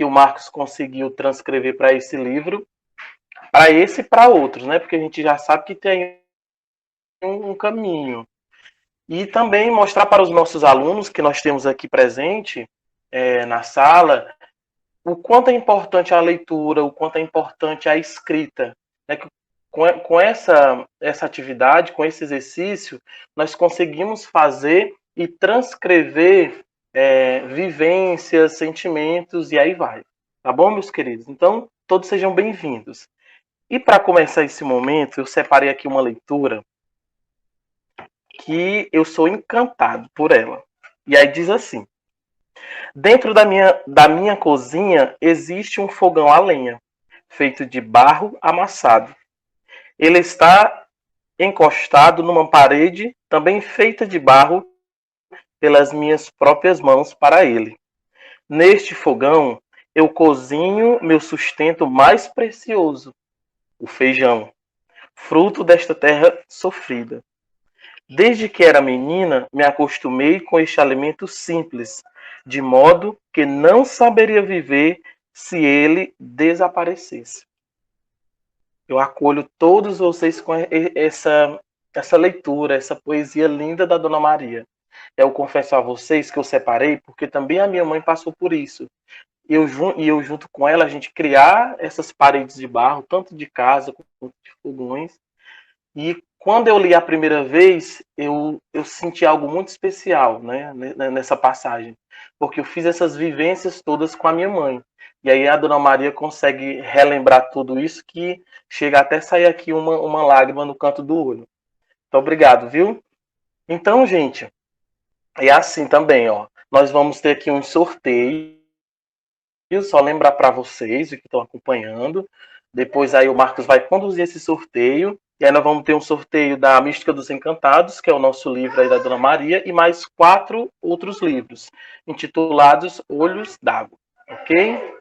que o Marcos conseguiu transcrever para esse livro, para esse e para outros, né? Porque a gente já sabe que tem um caminho. E também mostrar para os nossos alunos que nós temos aqui presente na sala o quanto é importante a leitura, o quanto é importante a escrita. Né? Com essa atividade, com esse exercício, nós conseguimos fazer e transcrever vivências, sentimentos e aí vai. Tá bom, meus queridos? Então, todos sejam bem-vindos. E para começar esse momento, eu separei aqui uma leitura que eu sou encantado por ela. E aí diz assim: dentro da minha cozinha existe um fogão a lenha, feito de barro amassado. Ele está encostado numa parede, também feita de barro pelas minhas próprias mãos para ele. Neste fogão eu cozinho meu sustento mais precioso, o feijão, fruto desta terra sofrida. Desde que era menina, me acostumei com este alimento simples, de modo que não saberia viver se ele desaparecesse. Eu acolho todos vocês com essa leitura, essa poesia linda da Dona Maria. Eu confesso a vocês que eu separei porque também a minha mãe passou por isso. E eu junto com ela, a gente criar essas paredes de barro, tanto de casa quanto de fogões. E quando eu li a primeira vez, eu senti algo muito especial, né, nessa passagem. Porque eu fiz essas vivências todas com a minha mãe. E aí a Dona Maria consegue relembrar tudo isso que chega até sair aqui uma lágrima no canto do olho. Então, obrigado, viu? Então, gente, é assim também, ó. Nós vamos ter aqui um sorteio. Só lembrar para vocês que estão acompanhando. Depois aí o Marcos vai conduzir esse sorteio. E aí nós vamos ter um sorteio da Mística dos Encantados, que é o nosso livro aí da Dona Maria, e mais 4 outros livros, intitulados Olhos d'Água, ok?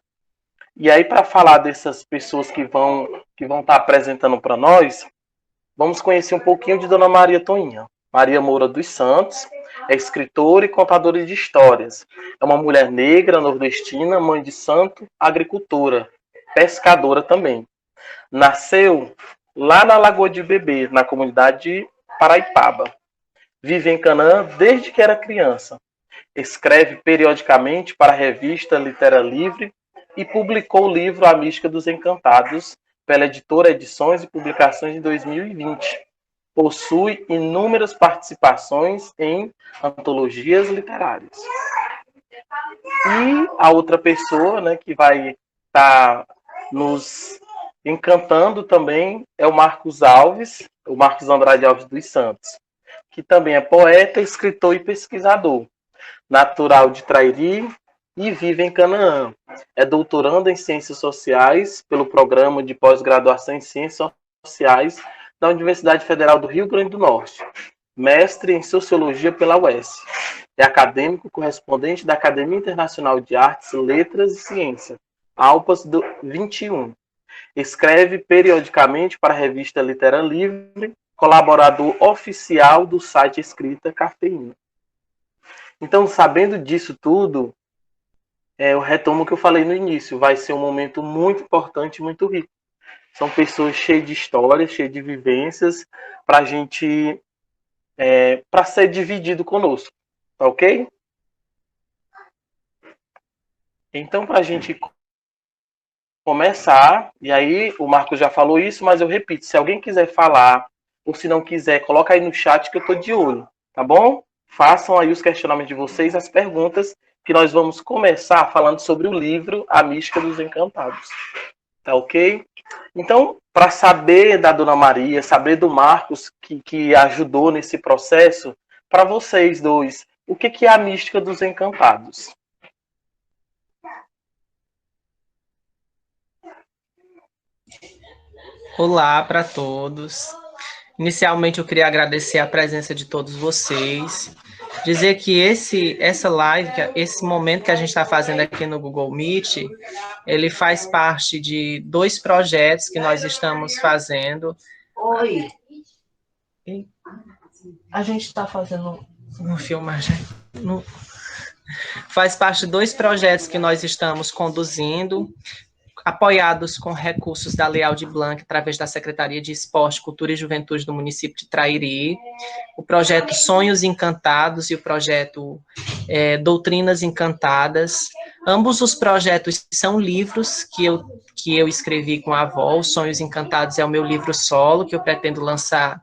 E aí, para falar dessas pessoas que vão estar apresentando para nós, vamos conhecer um pouquinho de Dona Maria Toinha. Maria Moura dos Santos é escritora e contadora de histórias. É uma mulher negra, nordestina, mãe de santo, agricultora, pescadora também. Nasceu lá na Lagoa de Bebê, na comunidade de Paraipaba. Vive em Canaã desde que era criança. Escreve periodicamente para a revista Litera Livre e publicou o livro A Mística dos Encantados pela editora Edições e Publicações em 2020. Possui inúmeras participações em antologias literárias. E a outra pessoa, né, que vai estar nos encantando também é o Marcos Alves, o Marcos Andrade Alves dos Santos, que também é poeta, escritor e pesquisador, natural de Trairi e vive em Canaã. É doutorando em Ciências Sociais pelo Programa de Pós-Graduação em Ciências Sociais da Universidade Federal do Rio Grande do Norte. Mestre em Sociologia pela UES. É acadêmico correspondente da Academia Internacional de Artes, Letras e Ciência, ALPAS 21. Escreve periodicamente para a revista Litera Livre, colaborador oficial do site Escrita Cafeína. Então, sabendo disso tudo, eu retomo o que eu falei no início. Vai ser um momento muito importante e muito rico. São pessoas cheias de histórias, cheias de vivências, para a gente, para ser dividido conosco. Tá ok? Então, para a gente começar, e aí o Marcos já falou isso, mas eu repito, se alguém quiser falar, ou se não quiser, coloca aí no chat que eu tô de olho, tá bom? Façam aí os questionamentos de vocês, as perguntas, que nós vamos começar falando sobre o livro A Mística dos Encantados. Tá ok? Então, para saber da Dona Maria, saber do Marcos, que ajudou nesse processo, para vocês dois, o que é a Mística dos Encantados? Olá para todos. Inicialmente eu queria agradecer a presença de todos vocês, dizer que essa live, esse momento que a gente está fazendo aqui no Google Meet, ele faz parte de 2 projetos que nós estamos fazendo. Oi. A gente está fazendo uma filmagem. Faz parte de 2 projetos que nós estamos conduzindo, apoiados com recursos da Lei Aldir Blanc, através da Secretaria de Esporte, Cultura e Juventude do município de Trairi, o projeto Sonhos Encantados e o projeto Doutrinas Encantadas. Ambos os projetos são livros que eu escrevi com a avó. Os Sonhos Encantados é o meu livro solo, que eu pretendo lançar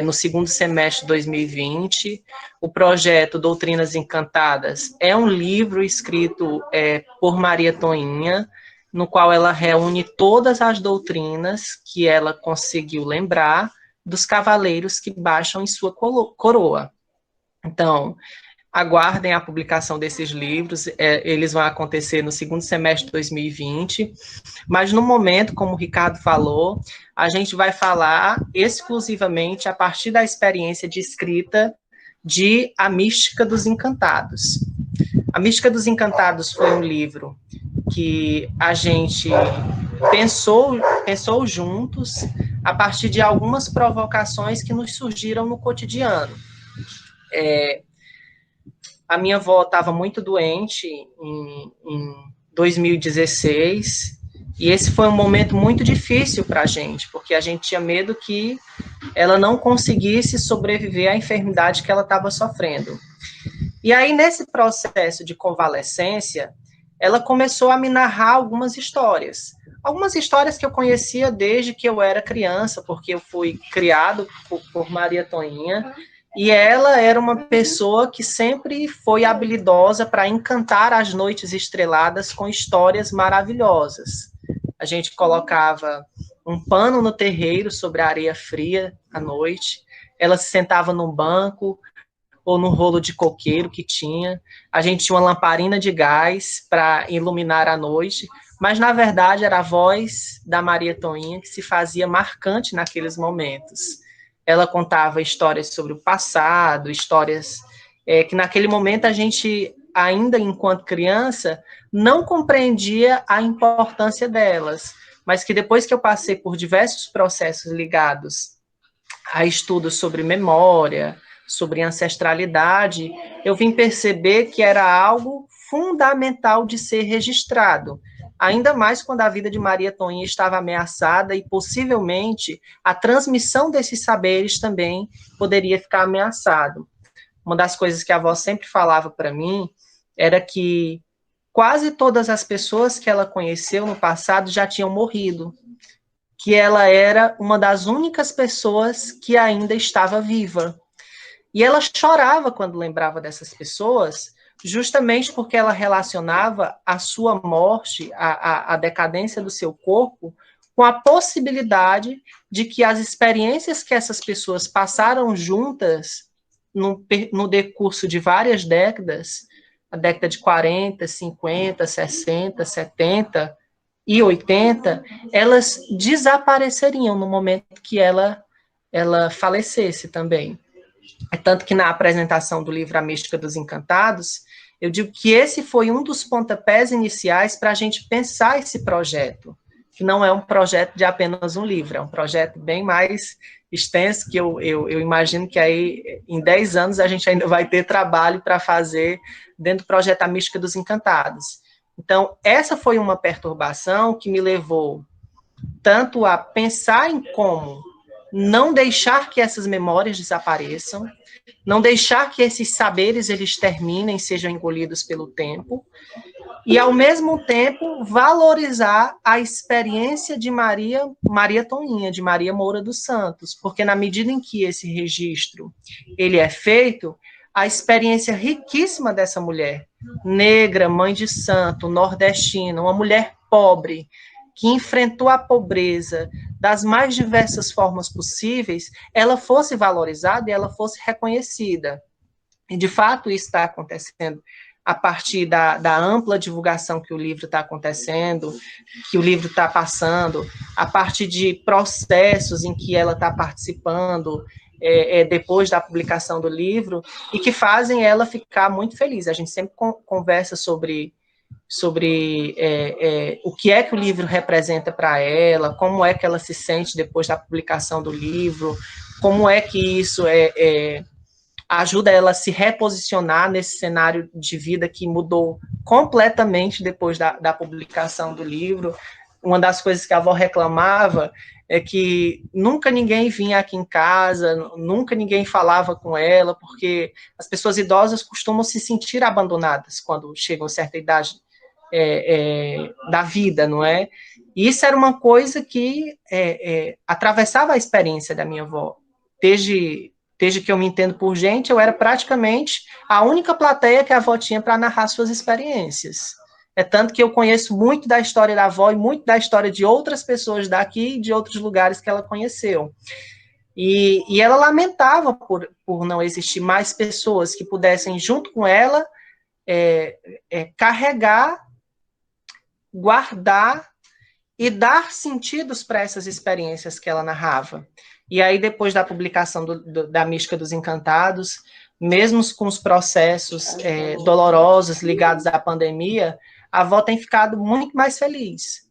no segundo semestre de 2020. O projeto Doutrinas Encantadas é um livro escrito por Maria Toinha, no qual ela reúne todas as doutrinas que ela conseguiu lembrar dos cavaleiros que baixam em sua coroa. Então, aguardem a publicação desses livros, eles vão acontecer no segundo semestre de 2020, mas no momento, como o Ricardo falou, a gente vai falar exclusivamente a partir da experiência de escrita de A Mística dos Encantados. A Mística dos Encantados foi um livro que a gente pensou juntos a partir de algumas provocações que nos surgiram no cotidiano. A minha avó estava muito doente em 2016, e esse foi um momento muito difícil para a gente, porque a gente tinha medo que ela não conseguisse sobreviver à enfermidade que ela estava sofrendo. E aí, nesse processo de convalescência, ela começou a me narrar algumas histórias que eu conhecia desde que eu era criança, porque eu fui criado por Maria Toinha, e ela era uma pessoa que sempre foi habilidosa para encantar as noites estreladas com histórias maravilhosas. A gente colocava um pano no terreiro sobre a areia fria à noite, ela se sentava num banco ou no rolo de coqueiro que tinha, a gente tinha uma lamparina de gás para iluminar a noite, mas na verdade era a voz da Maria Toinha que se fazia marcante naqueles momentos. Ela contava histórias sobre o passado, histórias que naquele momento a gente, ainda enquanto criança, não compreendia a importância delas, mas que depois que eu passei por diversos processos ligados a estudos sobre memória, sobre ancestralidade, eu vim perceber que era algo fundamental de ser registrado, ainda mais quando a vida de Maria Toinha estava ameaçada e possivelmente a transmissão desses saberes também poderia ficar ameaçado. Uma das coisas que a avó sempre falava para mim era que quase todas as pessoas que ela conheceu no passado já tinham morrido, que ela era uma das únicas pessoas que ainda estava viva. E ela chorava quando lembrava dessas pessoas, justamente porque ela relacionava a sua morte, a decadência do seu corpo, com a possibilidade de que as experiências que essas pessoas passaram juntas no decurso de várias décadas, a década de 40, 50, 60, 70 e 80, elas desapareceriam no momento que ela falecesse também. É tanto que na apresentação do livro A Mística dos Encantados, eu digo que esse foi um dos pontapés iniciais para a gente pensar esse projeto, que não é um projeto de apenas um livro, é um projeto bem mais extenso, que eu imagino que aí em 10 anos a gente ainda vai ter trabalho para fazer dentro do projeto A Mística dos Encantados. Então, essa foi uma perturbação que me levou tanto a pensar em como não deixar que essas memórias desapareçam, não deixar que esses saberes eles terminem, sejam engolidos pelo tempo, e ao mesmo tempo valorizar a experiência de Maria Toinha, de Maria Moura dos Santos, porque na medida em que esse registro ele é feito, a experiência riquíssima dessa mulher, negra, mãe de santo, nordestina, uma mulher pobre, que enfrentou a pobreza das mais diversas formas possíveis, ela fosse valorizada e ela fosse reconhecida. E, de fato, isso está acontecendo a partir da ampla divulgação que o livro está acontecendo, que o livro está passando, a partir de processos em que ela está participando depois da publicação do livro, e que fazem ela ficar muito feliz. A gente sempre conversa sobre o que é que o livro representa para ela, como é que ela se sente depois da publicação do livro, como é que isso ajuda ela a se reposicionar nesse cenário de vida que mudou completamente depois da publicação do livro. Uma das coisas que a avó reclamava é que nunca ninguém vinha aqui em casa, nunca ninguém falava com ela, porque as pessoas idosas costumam se sentir abandonadas quando chegam a certa idade da vida, não é? E isso era uma coisa que atravessava a experiência da minha avó. Desde que eu me entendo por gente, eu era praticamente a única plateia que a avó tinha para narrar suas experiências. É tanto que eu conheço muito da história da avó e muito da história de outras pessoas daqui e de outros lugares que ela conheceu. E ela lamentava por não existir mais pessoas que pudessem, junto com ela, carregar, guardar e dar sentidos para essas experiências que ela narrava. E aí, depois da publicação da Mística dos Encantados, mesmo com os processos dolorosos ligados à pandemia, a avó tem ficado muito mais feliz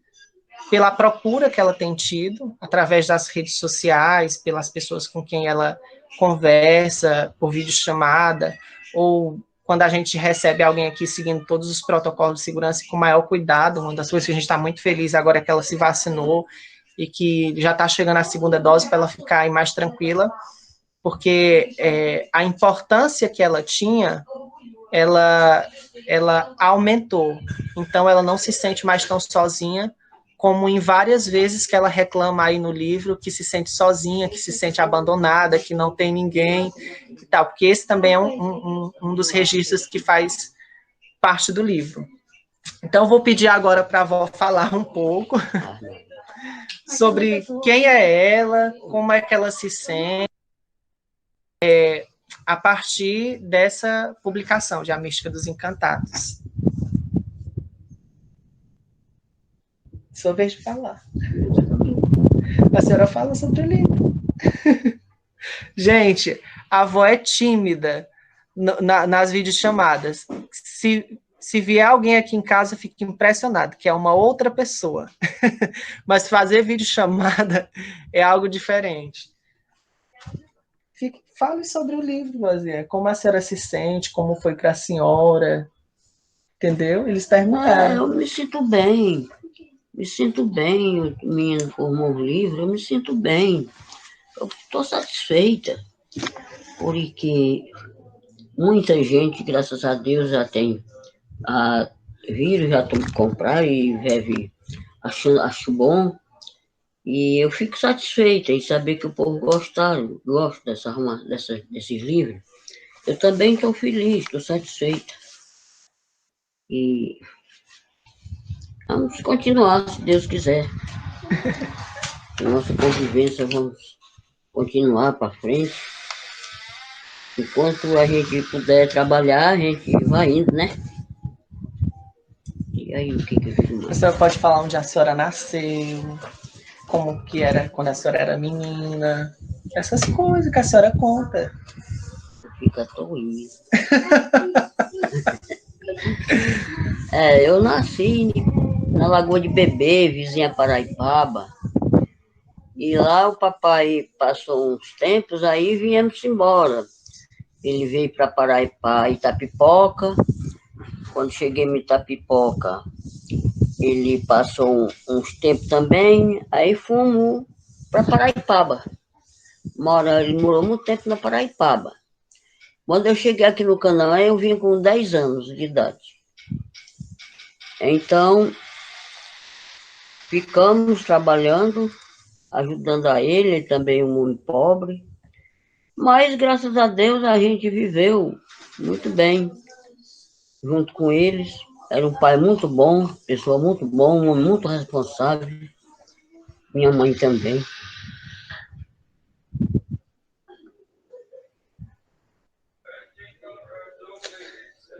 pela procura que ela tem tido, através das redes sociais, pelas pessoas com quem ela conversa, por videochamada, ou quando a gente recebe alguém aqui seguindo todos os protocolos de segurança e com maior cuidado. Uma das coisas que a gente está muito feliz agora é que ela se vacinou e que já está chegando a segunda dose para ela ficar mais tranquila, porque a importância que ela tinha, ela aumentou. Então, ela não se sente mais tão sozinha, como em várias vezes que ela reclama aí no livro, que se sente sozinha, que se sente abandonada, que não tem ninguém, e tal, porque esse também é um dos registros que faz parte do livro. Então, eu vou pedir agora para a avó falar um pouco sobre quem é ela, como é que ela se sente, a partir dessa publicação de A Mística dos Encantados. Sua vez de falar. A senhora fala sobre o livro. Gente, a avó é tímida nas videochamadas. Se vier alguém aqui em casa, fique impressionado, que é uma outra pessoa. Mas fazer videochamada é algo diferente. Fale sobre o livro, Vazia. Como a senhora se sente, como foi para a senhora. Entendeu? Eles perguntaram. Eu me sinto bem. Me formou o livro, eu me sinto bem. Eu estou satisfeita, porque muita gente, graças a Deus, já tem vírus, já estão comprar e acho bom. E eu fico satisfeita em saber que o povo gosta desses livros. Eu também estou feliz, estou satisfeita. E vamos continuar, se Deus quiser. Nossa convivência, vamos continuar para frente. Enquanto a gente puder trabalhar, a gente vai indo, né? E aí, o que eu fiz mais? A senhora pode falar onde a senhora nasceu, como que era quando a senhora era menina, essas coisas que a senhora conta. Fica toinho. Eu nasci na Lagoa de Bebê, vizinha Paraipaba. E lá o papai passou uns tempos, aí viemos embora. Ele veio para Itapipoca. Quando cheguei em Itapipoca, ele passou uns tempos também, aí fomos para Paraipaba. Ele morou muito tempo na Paraipaba. Quando eu cheguei aqui no Canaã, eu vim com 10 anos de idade. Então, ficamos trabalhando, ajudando a ele também um homem pobre. Mas, graças a Deus, a gente viveu muito bem junto com eles. Era um pai muito bom, pessoa muito bom, um homem muito responsável. Minha mãe também.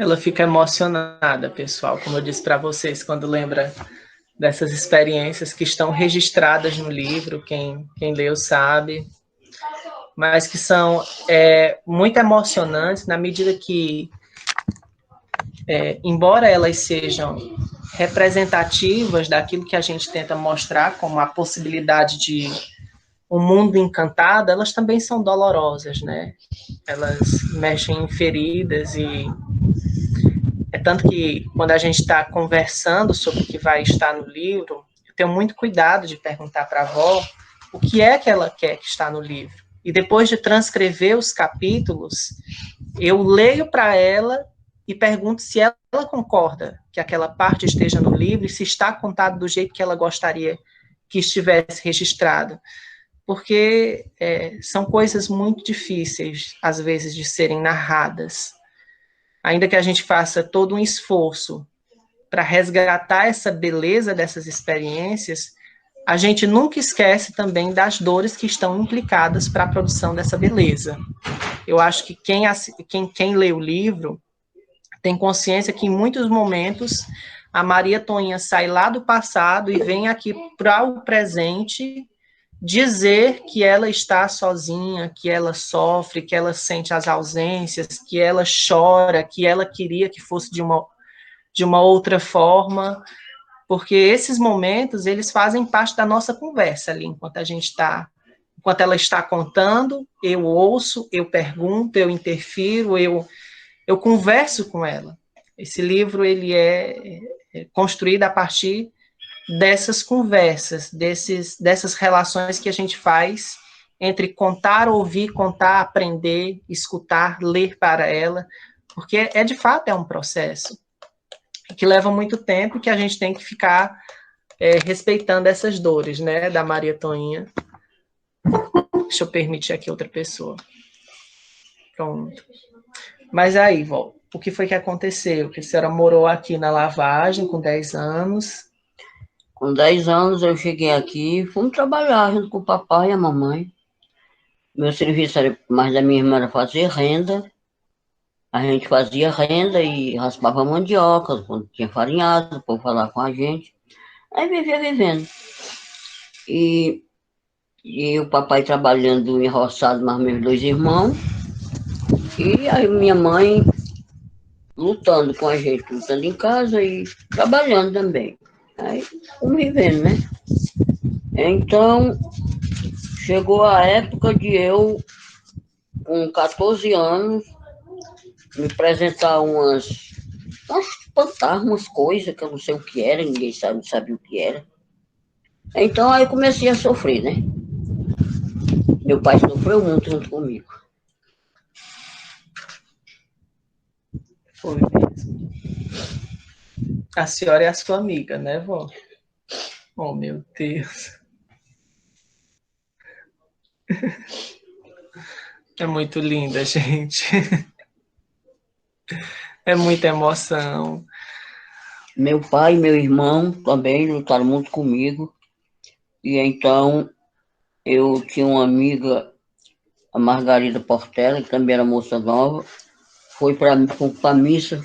Ela fica emocionada, pessoal, como eu disse para vocês, quando lembra dessas experiências que estão registradas no livro, quem leu sabe, mas que são muito emocionantes na medida que, embora elas sejam representativas daquilo que a gente tenta mostrar como a possibilidade O Mundo Encantado, elas também são dolorosas, né? Elas mexem em feridas e é tanto que quando a gente está conversando sobre o que vai estar no livro, eu tenho muito cuidado de perguntar para a avó o que é que ela quer que está no livro. E depois de transcrever os capítulos, eu leio para ela e pergunto se ela concorda que aquela parte esteja no livro e se está contado do jeito que ela gostaria que estivesse registrado. Porque são coisas muito difíceis, às vezes, de serem narradas. Ainda que a gente faça todo um esforço para resgatar essa beleza dessas experiências, a gente nunca esquece também das dores que estão implicadas para a produção dessa beleza. Eu acho que quem lê o livro tem consciência que em muitos momentos a Maria Toinha sai lá do passado e vem aqui para o presente dizer que ela está sozinha, que ela sofre, que ela sente as ausências, que ela chora, que ela queria que fosse de uma outra forma, porque esses momentos, eles fazem parte da nossa conversa ali, enquanto ela está contando, eu ouço, eu pergunto, eu interfiro, eu converso com ela. Esse livro, ele é construído a partir dessas conversas, dessas relações que a gente faz entre contar, ouvir, contar, aprender, escutar, ler para ela, porque de fato é um processo que leva muito tempo e que a gente tem que ficar respeitando essas dores, né, da Maria Toinha. Deixa eu permitir aqui outra pessoa. Pronto. Mas aí, Vó, o que foi que aconteceu? Que a senhora morou aqui na Lavagem com 10 anos. Com 10 anos eu cheguei aqui e fomos trabalhar junto com o papai e a mamãe. Meu serviço era, mais da minha irmã era fazer renda. A gente fazia renda e raspava mandioca, quando tinha farinhado, o povo falava com a gente. Aí vivia vivendo. E o papai trabalhando em roçado, mais meus 2 irmãos. E aí minha mãe lutando com a gente, lutando em casa e trabalhando também. Aí fomos vivendo, né? Então, chegou a época de eu, com 14 anos, me apresentar umas fantasmas, umas coisas que eu não sei o que era, ninguém não sabia o que era. Então, aí eu comecei a sofrer, né? Meu pai sofreu muito junto comigo. Foi mesmo. A senhora é a sua amiga, né, vó? Oh, meu Deus. É muito linda, gente. É muita emoção. Meu pai e meu irmão também lutaram muito comigo. E então, eu tinha uma amiga, a Margarida Portela, que também era moça nova, foi para a missa.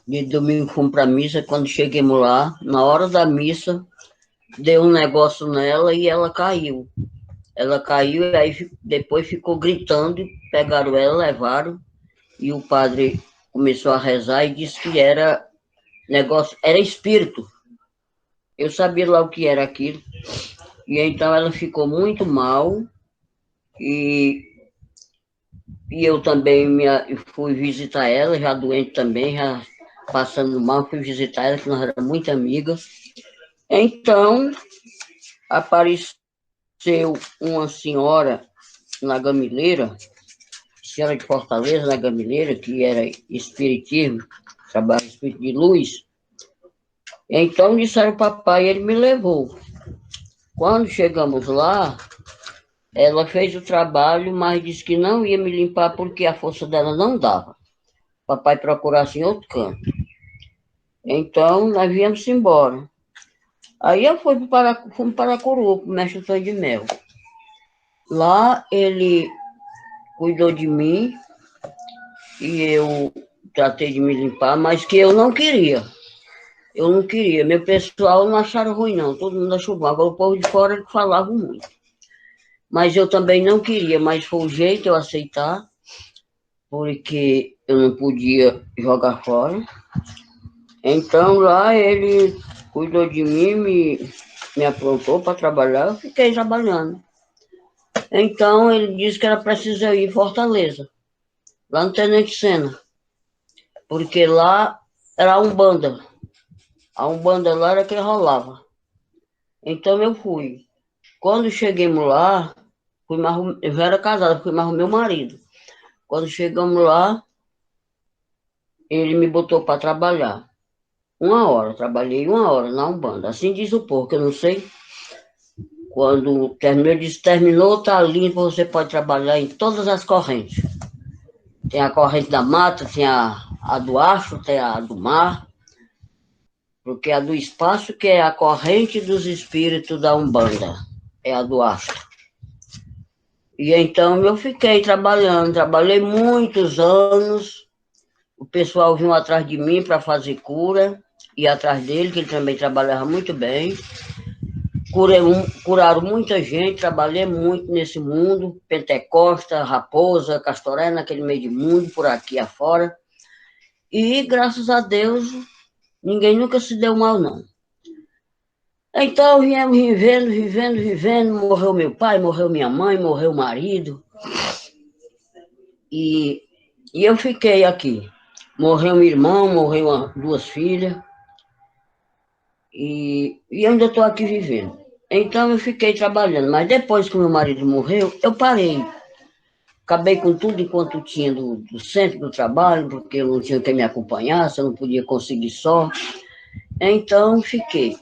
De domingo fomos para a missa. Quando chegamos lá, na hora da missa, deu um negócio nela e ela caiu. Ela caiu e aí depois ficou gritando, pegaram ela, levaram, e o padre começou a rezar e disse que era negócio, era espírito. Eu sabia lá o que era aquilo. E então ela ficou muito mal e eu também fui visitar ela, já doente também, já passando mal, fui visitar ela, que nós éramos muito amigas. Então, apareceu uma senhora na Gamileira, senhora de Fortaleza, na Gamileira, que era espiritismo, trabalhava espírito de luz. Então, disseram papai, ele me levou. Quando chegamos lá, ela fez o trabalho, mas disse que não ia me limpar porque a força dela não dava. Papai procurasse em outro canto. Então, nós viemos embora. Aí eu fui para Paracuru, para o mestre Antônio de Mel. Lá ele cuidou de mim e eu tratei de me limpar, mas que eu não queria. Eu não queria. Meu pessoal não acharam ruim, não. Todo mundo achou bom. Agora o povo de fora falava muito. Mas eu também não queria, mas foi o jeito de eu aceitar, porque eu não podia jogar fora. Então lá ele cuidou de mim, me aprontou para trabalhar, eu fiquei trabalhando. Então, ele disse que era preciso eu ir em Fortaleza, lá no Tenente Sena, porque lá era a Umbanda. A Umbanda lá era que rolava. Então, eu fui. Quando chegamos lá, eu já era casada, fui mais o meu marido. Quando chegamos lá, ele me botou para trabalhar. 1 hora, trabalhei 1 hora na Umbanda. Assim diz o povo, que eu não sei. Quando terminou, ele disse, terminou, tá limpo, você pode trabalhar em todas as correntes. Tem a corrente da mata, tem a do astro, tem a do mar, porque a do espaço, que é a corrente dos espíritos da Umbanda, é a do astro. E então eu fiquei trabalhando, trabalhei muitos anos, o pessoal vinha atrás de mim para fazer cura, e atrás dele, que ele também trabalhava muito bem. Curaram muita gente, trabalhei muito nesse mundo, Pentecosta, Raposa, Castoré, naquele meio de mundo, por aqui afora. E, graças a Deus, ninguém nunca se deu mal, não. Então, viemos vivendo, morreu meu pai, morreu minha mãe, morreu o marido. E eu fiquei aqui. Morreu meu irmão, morreu 2 filhas. E ainda estou aqui vivendo. Então eu fiquei trabalhando, mas depois que meu marido morreu, eu parei. Acabei com tudo enquanto tinha do centro do trabalho, porque eu não tinha quem me acompanhasse, eu não podia conseguir só. Então fiquei.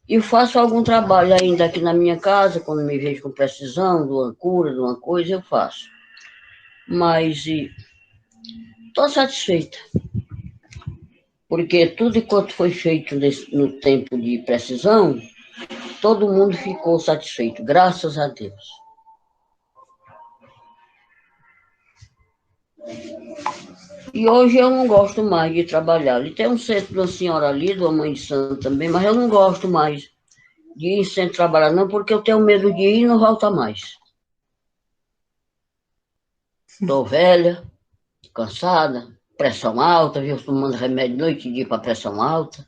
E faço algum trabalho ainda aqui na minha casa, quando me vejo com precisão, de uma cura, de uma coisa, eu faço. Mas estou satisfeita, porque tudo enquanto foi feito no tempo de precisão, todo mundo ficou satisfeito, graças a Deus. E hoje eu não gosto mais de trabalhar. Ali tem um centro de uma senhora ali, de uma mãe de santo também, mas eu não gosto mais de ir em centro trabalhar, não, porque eu tenho medo de ir e não voltar mais. Estou velha, cansada, pressão alta, viu, tomando remédio noite e dia para pressão alta.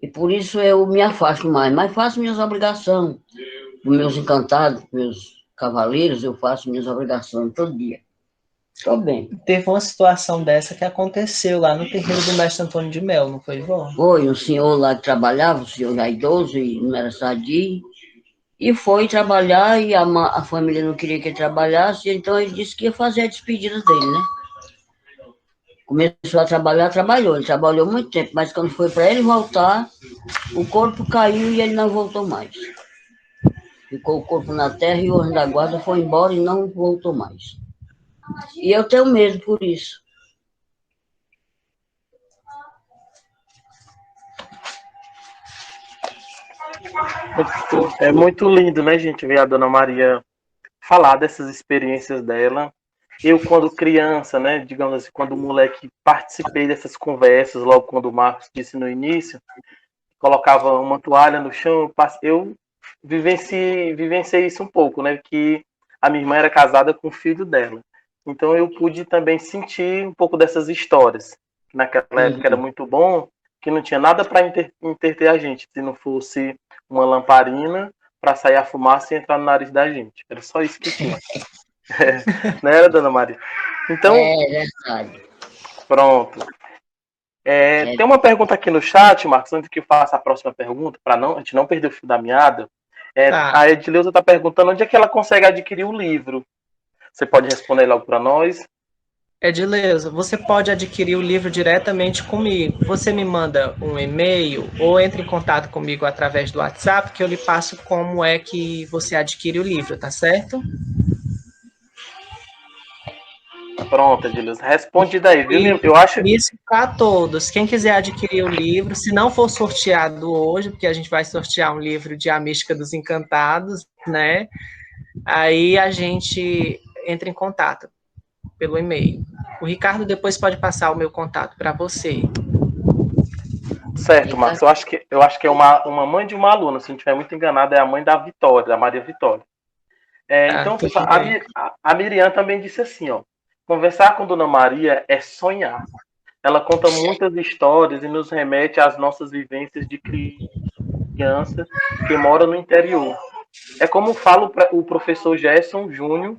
E por isso eu me afasto mais, mas faço minhas obrigações, os meus encantados, meus cavaleiros, eu faço minhas obrigações todo dia. Estou bem. Teve uma situação dessa que aconteceu lá no terreiro do mestre Antônio de Mel, não foi, vó? Foi um senhor lá que trabalhava, um senhor já idoso e não era sadio, e foi trabalhar e a família não queria que ele trabalhasse, então ele disse que ia fazer a despedida dele, né? Começou a trabalhar, trabalhou, ele trabalhou muito tempo, mas quando foi para ele voltar, o corpo caiu e ele não voltou mais. Ficou o corpo na terra e o anjo da guarda foi embora e não voltou mais. E eu tenho medo por isso. É muito lindo, né, gente, ver a Dona Maria falar dessas experiências dela. Eu, quando criança, né, digamos assim, quando moleque, participei dessas conversas, logo quando o Marcos disse no início, colocava uma toalha no chão, eu vivenciei isso um pouco, né, que a minha irmã era casada com o filho dela. Então eu pude também sentir um pouco dessas histórias. Naquela época era muito bom, que não tinha nada para entreter a gente, se não fosse uma lamparina para sair a fumaça e entrar no nariz da gente. Era só isso que tinha. Não era, Dona Maria? Então, É verdade. pronto. Tem uma pergunta aqui no chat, Marcos, antes que eu faça a próxima pergunta, para a gente não perder o fio da meada. Tá. A Edileuza está perguntando onde é que ela consegue adquirir o livro. Você pode responder logo para nós? Edileuza, você pode adquirir o livro diretamente comigo. Você me manda um e-mail ou entre em contato comigo através do WhatsApp, que eu lhe passo como é que você adquire o livro, tá certo? Pronto, Edileuza. Responde daí, viu? Eu acho... Isso para todos. Quem quiser adquirir o livro, se não for sorteado hoje, porque a gente vai sortear um livro de A Mística dos Encantados, né? Aí a gente entra em contato pelo e-mail. O Ricardo depois pode passar o meu contato para você. Certo, Marcos. Eu acho que é uma mãe de uma aluna, se não estiver muito enganado, é a mãe da Vitória, da Maria Vitória. Então, pessoal, a Miriam também disse assim, ó, conversar com Dona Maria é sonhar. Ela conta muitas histórias e nos remete às nossas vivências de criança que mora no interior. É como fala o professor Gerson Júnior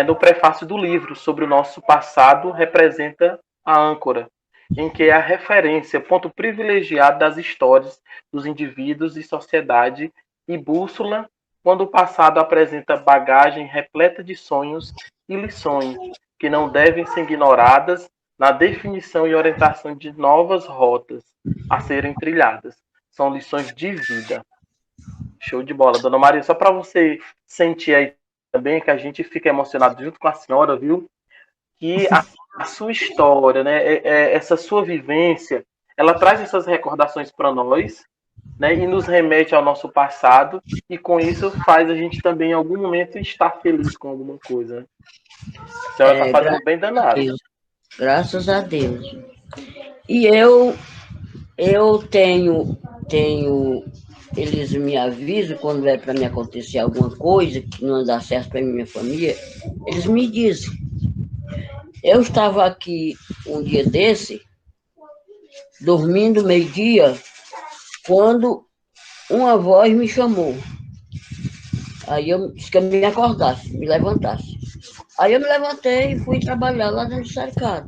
no prefácio do livro, sobre o nosso passado representa a âncora, em que é a referência, ponto privilegiado das histórias dos indivíduos e sociedade, e bússola quando o passado apresenta bagagem repleta de sonhos e lições que não devem ser ignoradas na definição e orientação de novas rotas a serem trilhadas. São lições de vida. Show de bola. Dona Maria, só para você sentir aí também, que a gente fica emocionado junto com a senhora, viu? Que a sua história, né, essa sua vivência, ela traz essas recordações para nós, né, e nos remete ao nosso passado, e com isso faz a gente também, em algum momento, estar feliz com alguma coisa. Né? A senhora está fazendo bem danado. Graças a Deus. E eu tenho, eles me avisam quando é para me acontecer alguma coisa que não dá certo para minha família, eles me dizem. Eu estava aqui um dia desse, dormindo meio-dia, quando uma voz me chamou. Aí eu disse que eu me acordasse, me levantasse. Aí eu me levantei e fui trabalhar lá dentro do cercado.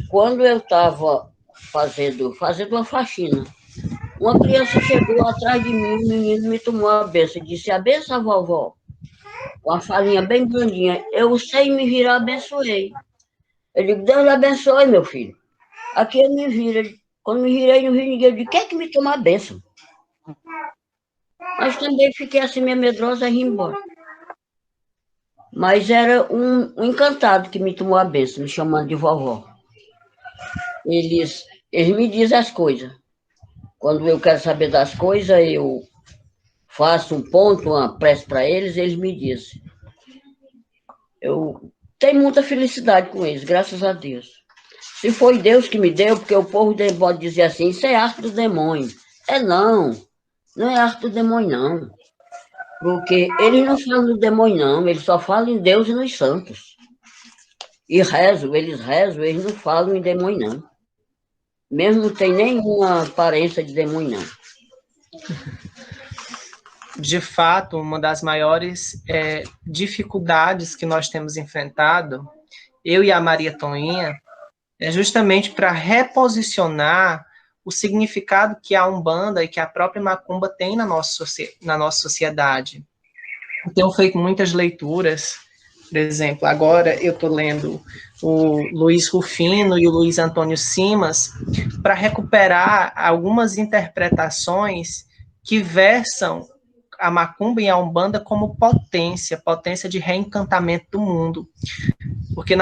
Quando eu estava fazendo uma faxina, uma criança chegou atrás de mim, o menino me tomou a benção e disse: a benção, vovó, com a falinha bem grandinha. Eu sei me virar, abençoei. Eu digo: Deus lhe abençoe, meu filho. Aqui eu me viro. Quando me virei, não vi ninguém. Eu digo: quem é que me toma a benção? Mas também fiquei assim, meio medrosa, e embora. Mas era um encantado que me tomou a benção, me chamando de vovó. Eles me dizem as coisas. Quando eu quero saber das coisas, eu faço um ponto, uma prece para eles, eles me dizem. Eu tenho muita felicidade com eles, graças a Deus. Se foi Deus que me deu, porque o povo pode dizer assim, isso é arte do demônio. Não é arte do demônio, não. Porque eles não falam do demônio, não, eles só falam em Deus e nos santos. E rezam, eles não falam em demônio, não. Mesmo não tem nenhuma aparência de demônio, não. De fato, uma das maiores dificuldades que nós temos enfrentado, eu e a Maria Toninha, é justamente para reposicionar o significado que a Umbanda e que a própria Macumba tem na nossa sociedade. Eu tenho feito muitas leituras, por exemplo, agora eu estou lendo o Luiz Rufino e o Luiz Antônio Simas, para recuperar algumas interpretações que versam a Macumba e a Umbanda como potência de reencantamento do mundo. Porque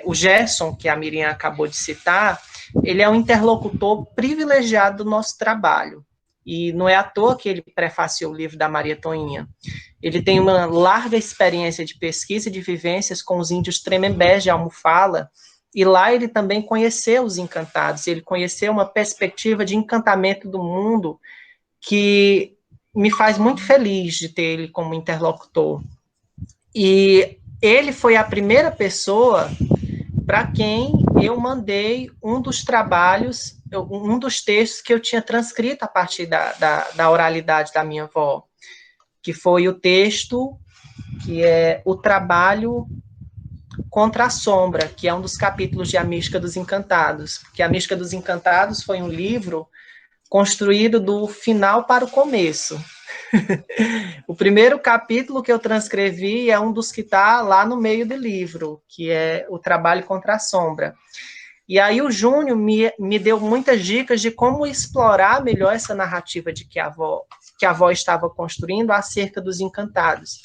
o Gerson, que a Miriam acabou de citar, ele é um interlocutor privilegiado do nosso trabalho. E não é à toa que ele prefaciou o livro da Maria Toninha. Ele tem uma larga experiência de pesquisa e de vivências com os índios tremembés de Almofala, e lá ele também conheceu os encantados, ele conheceu uma perspectiva de encantamento do mundo que me faz muito feliz de ter ele como interlocutor. E ele foi a primeira pessoa para quem eu mandei um dos trabalhos, um dos textos que eu tinha transcrito a partir da oralidade da minha avó, que foi o texto que é o trabalho contra a sombra, que é um dos capítulos de A Mística dos Encantados, porque A Mística dos Encantados foi um livro construído do final para o começo. O primeiro capítulo que eu transcrevi é um dos que está lá no meio do livro, que é o trabalho contra a sombra. E aí o Júnior me deu muitas dicas de como explorar melhor essa narrativa de que a avó estava construindo acerca dos encantados.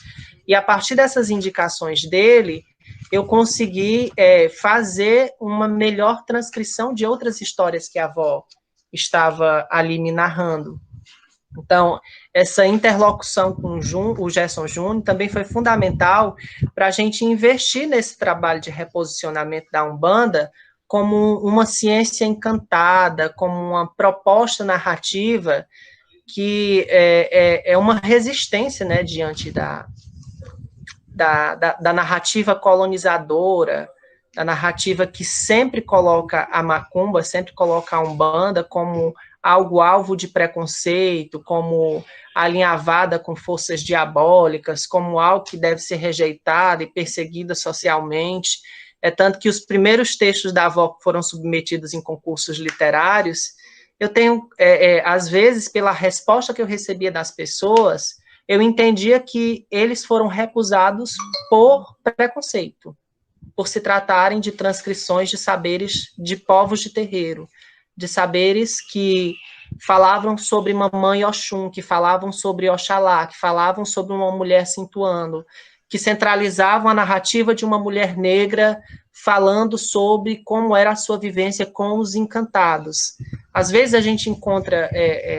E a partir dessas indicações dele, eu consegui fazer uma melhor transcrição de outras histórias que a avó estava ali me narrando. Então, essa interlocução com o Gerson Júnior também foi fundamental para a gente investir nesse trabalho de reposicionamento da Umbanda como uma ciência encantada, como uma proposta narrativa que é uma resistência, né, diante da narrativa colonizadora, da narrativa que sempre coloca a Macumba, sempre coloca a Umbanda como algo alvo de preconceito, como alinhavada com forças diabólicas, como algo que deve ser rejeitado e perseguida socialmente. É tanto que os primeiros textos da avó que foram submetidos em concursos literários, eu tenho, às vezes, pela resposta que eu recebia das pessoas, eu entendia que eles foram recusados por preconceito, por se tratarem de transcrições de saberes de povos de terreiro, de saberes que falavam sobre Mamãe Oxum, que falavam sobre Oxalá, que falavam sobre uma mulher cintuando, que centralizavam a narrativa de uma mulher negra falando sobre como era a sua vivência com os encantados. Às vezes a gente encontra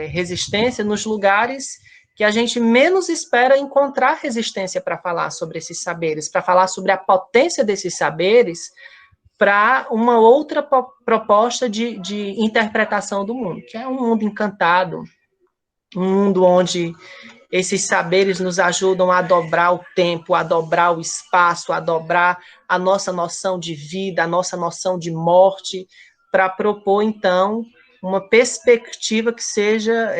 resistência nos lugares que a gente menos espera encontrar resistência para falar sobre esses saberes, para falar sobre a potência desses saberes, para uma outra proposta de interpretação do mundo, que é um mundo encantado, um mundo onde esses saberes nos ajudam a dobrar o tempo, a dobrar o espaço, a dobrar a nossa noção de vida, a nossa noção de morte, para propor, então, uma perspectiva que seja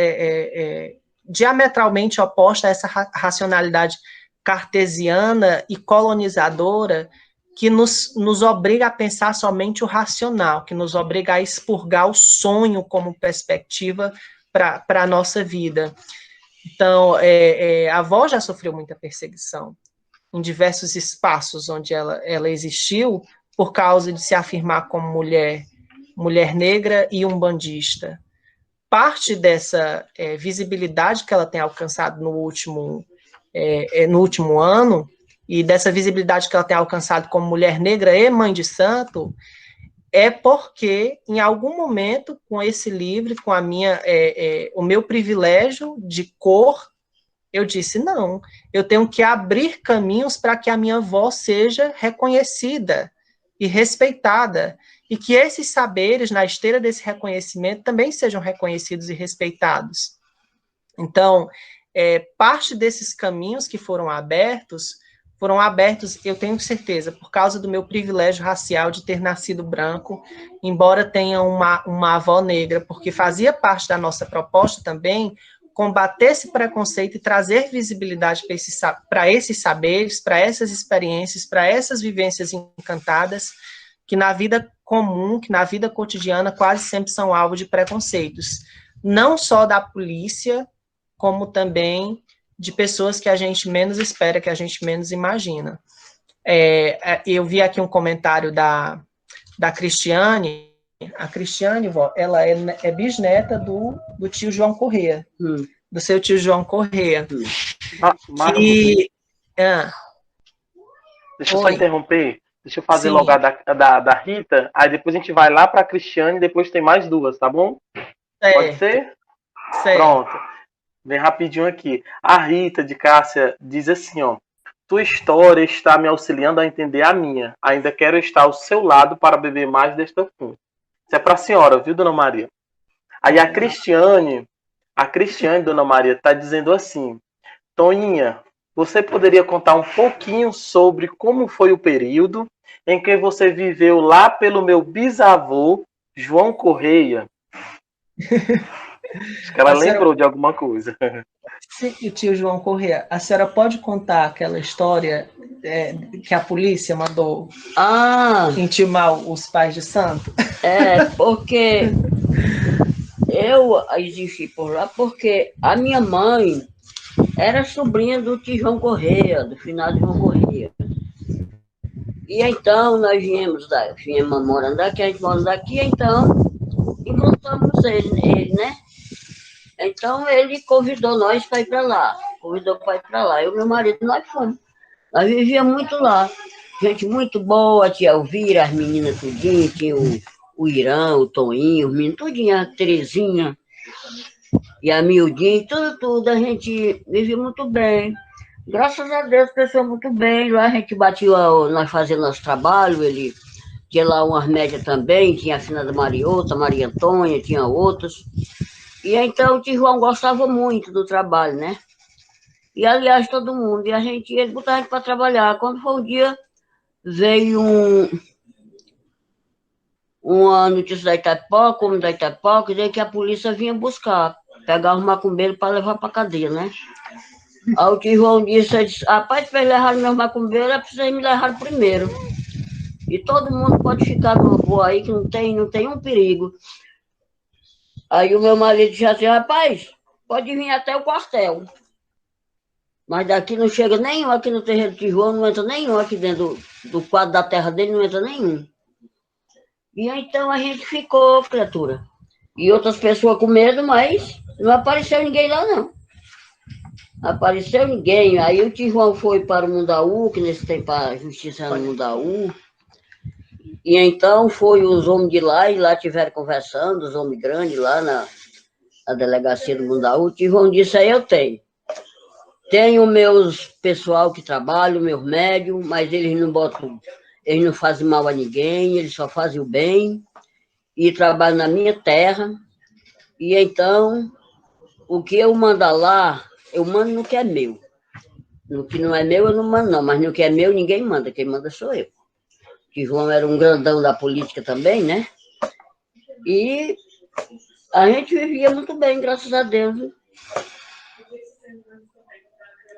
diametralmente oposta a essa racionalidade cartesiana e colonizadora que nos obriga a pensar somente o racional, que nos obriga a expurgar o sonho como perspectiva para a nossa vida. Então, a avó já sofreu muita perseguição em diversos espaços onde ela existiu por causa de se afirmar como mulher negra e umbandista. Parte dessa visibilidade que ela tem alcançado no último ano, e dessa visibilidade que ela tem alcançado como mulher negra e mãe de santo, é porque, em algum momento, com esse livro, com o meu privilégio de cor, eu disse, não, eu tenho que abrir caminhos para que a minha voz seja reconhecida e respeitada, e que esses saberes, na esteira desse reconhecimento, também sejam reconhecidos e respeitados. Então, parte desses caminhos que foram abertos, eu tenho certeza, por causa do meu privilégio racial de ter nascido branco, embora tenha uma avó negra, porque fazia parte da nossa proposta também combater esse preconceito e trazer visibilidade para esses saberes, para essas experiências, para essas vivências encantadas, que na vida comum, que na vida cotidiana quase sempre são alvo de preconceitos, não só da polícia, como também de pessoas que a gente menos espera, que a gente menos imagina. Eu vi aqui um comentário da Cristiane. A Cristiane, vó, ela é bisneta do tio João Corrêa, do seu tio João Corrêa. Deixa eu só interromper. Deixa eu fazer logo a da Rita, aí depois a gente vai lá para a Cristiane e depois tem mais duas, tá bom? Pode ser? Certo. Pronto. Vem rapidinho aqui. A Rita de Cássia diz assim, ó. Tua história está me auxiliando a entender a minha. Ainda quero estar ao seu lado para beber mais desta fonte. Isso é para a senhora, viu, Dona Maria? Aí a Cristiane, Dona Maria, está dizendo assim, Toninha, você poderia contar um pouquinho sobre como foi o período em que você viveu lá pelo meu bisavô, João Corrêa? Acho que ela lembrou de alguma coisa. Sim, o tio João Corrêa. A senhora pode contar aquela história que a polícia mandou intimar os pais de santo? Porque eu existi por lá porque a minha mãe era sobrinha do tio João Corrêa, do finado João Corrêa. E então nós viemos morando daqui, a gente mora daqui, então encontramos ele, né? Então ele convidou nós para ir para lá. Eu e meu marido, nós fomos. Nós vivíamos muito lá. Gente muito boa, tia Elvira, as meninas tudinho, tinha o Irã, o Toninho, os meninos tudinho, a Terezinha e a Mildinha, tudo. A gente vivia muito bem. Graças a Deus, cresceu muito bem. Lá a gente batia, nós fazíamos nosso trabalho, ele tinha lá umas médias também, tinha a finada Mariota, Maria Antônia, tinha outras. E então o tio João gostava muito do trabalho, né? E aliás, todo mundo. E ele botava a gente para trabalhar. Quando foi o dia, veio uma notícia da Itaipoca, como da Itaipoca, daí que a polícia vinha buscar, pegar os macumbeiros para levar para cadeia, né? Aí o tio João disse, rapaz, se vocês levaram meus macumbeiros, é preciso me levar primeiro. E todo mundo pode ficar no voo aí, que não tem um perigo. Aí o meu marido disse assim, rapaz, pode vir até o quartel. Mas daqui não chega nenhum aqui no terreiro de João, não entra nenhum aqui dentro do quadro da terra dele, não entra nenhum. E então a gente ficou, criatura. E outras pessoas com medo, mas não apareceu ninguém lá, não. Não apareceu ninguém. Aí o tio João foi para o Mundaú, que nesse tempo a justiça era no Mundaú. E então foi os homens de lá, e lá tiveram conversando, os homens grandes lá na delegacia do Mundaú. O tio João disse, aí eu tenho. Tenho meus pessoal que trabalham, meus médios, mas eles não fazem mal a ninguém, eles só fazem o bem, e trabalham na minha terra. E então, o que eu mandar lá, eu mando no que é meu. No que não é meu, eu não mando, não, mas no que é meu, ninguém manda, quem manda sou eu. Que João era um grandão da política também, né? E a gente vivia muito bem, graças a Deus.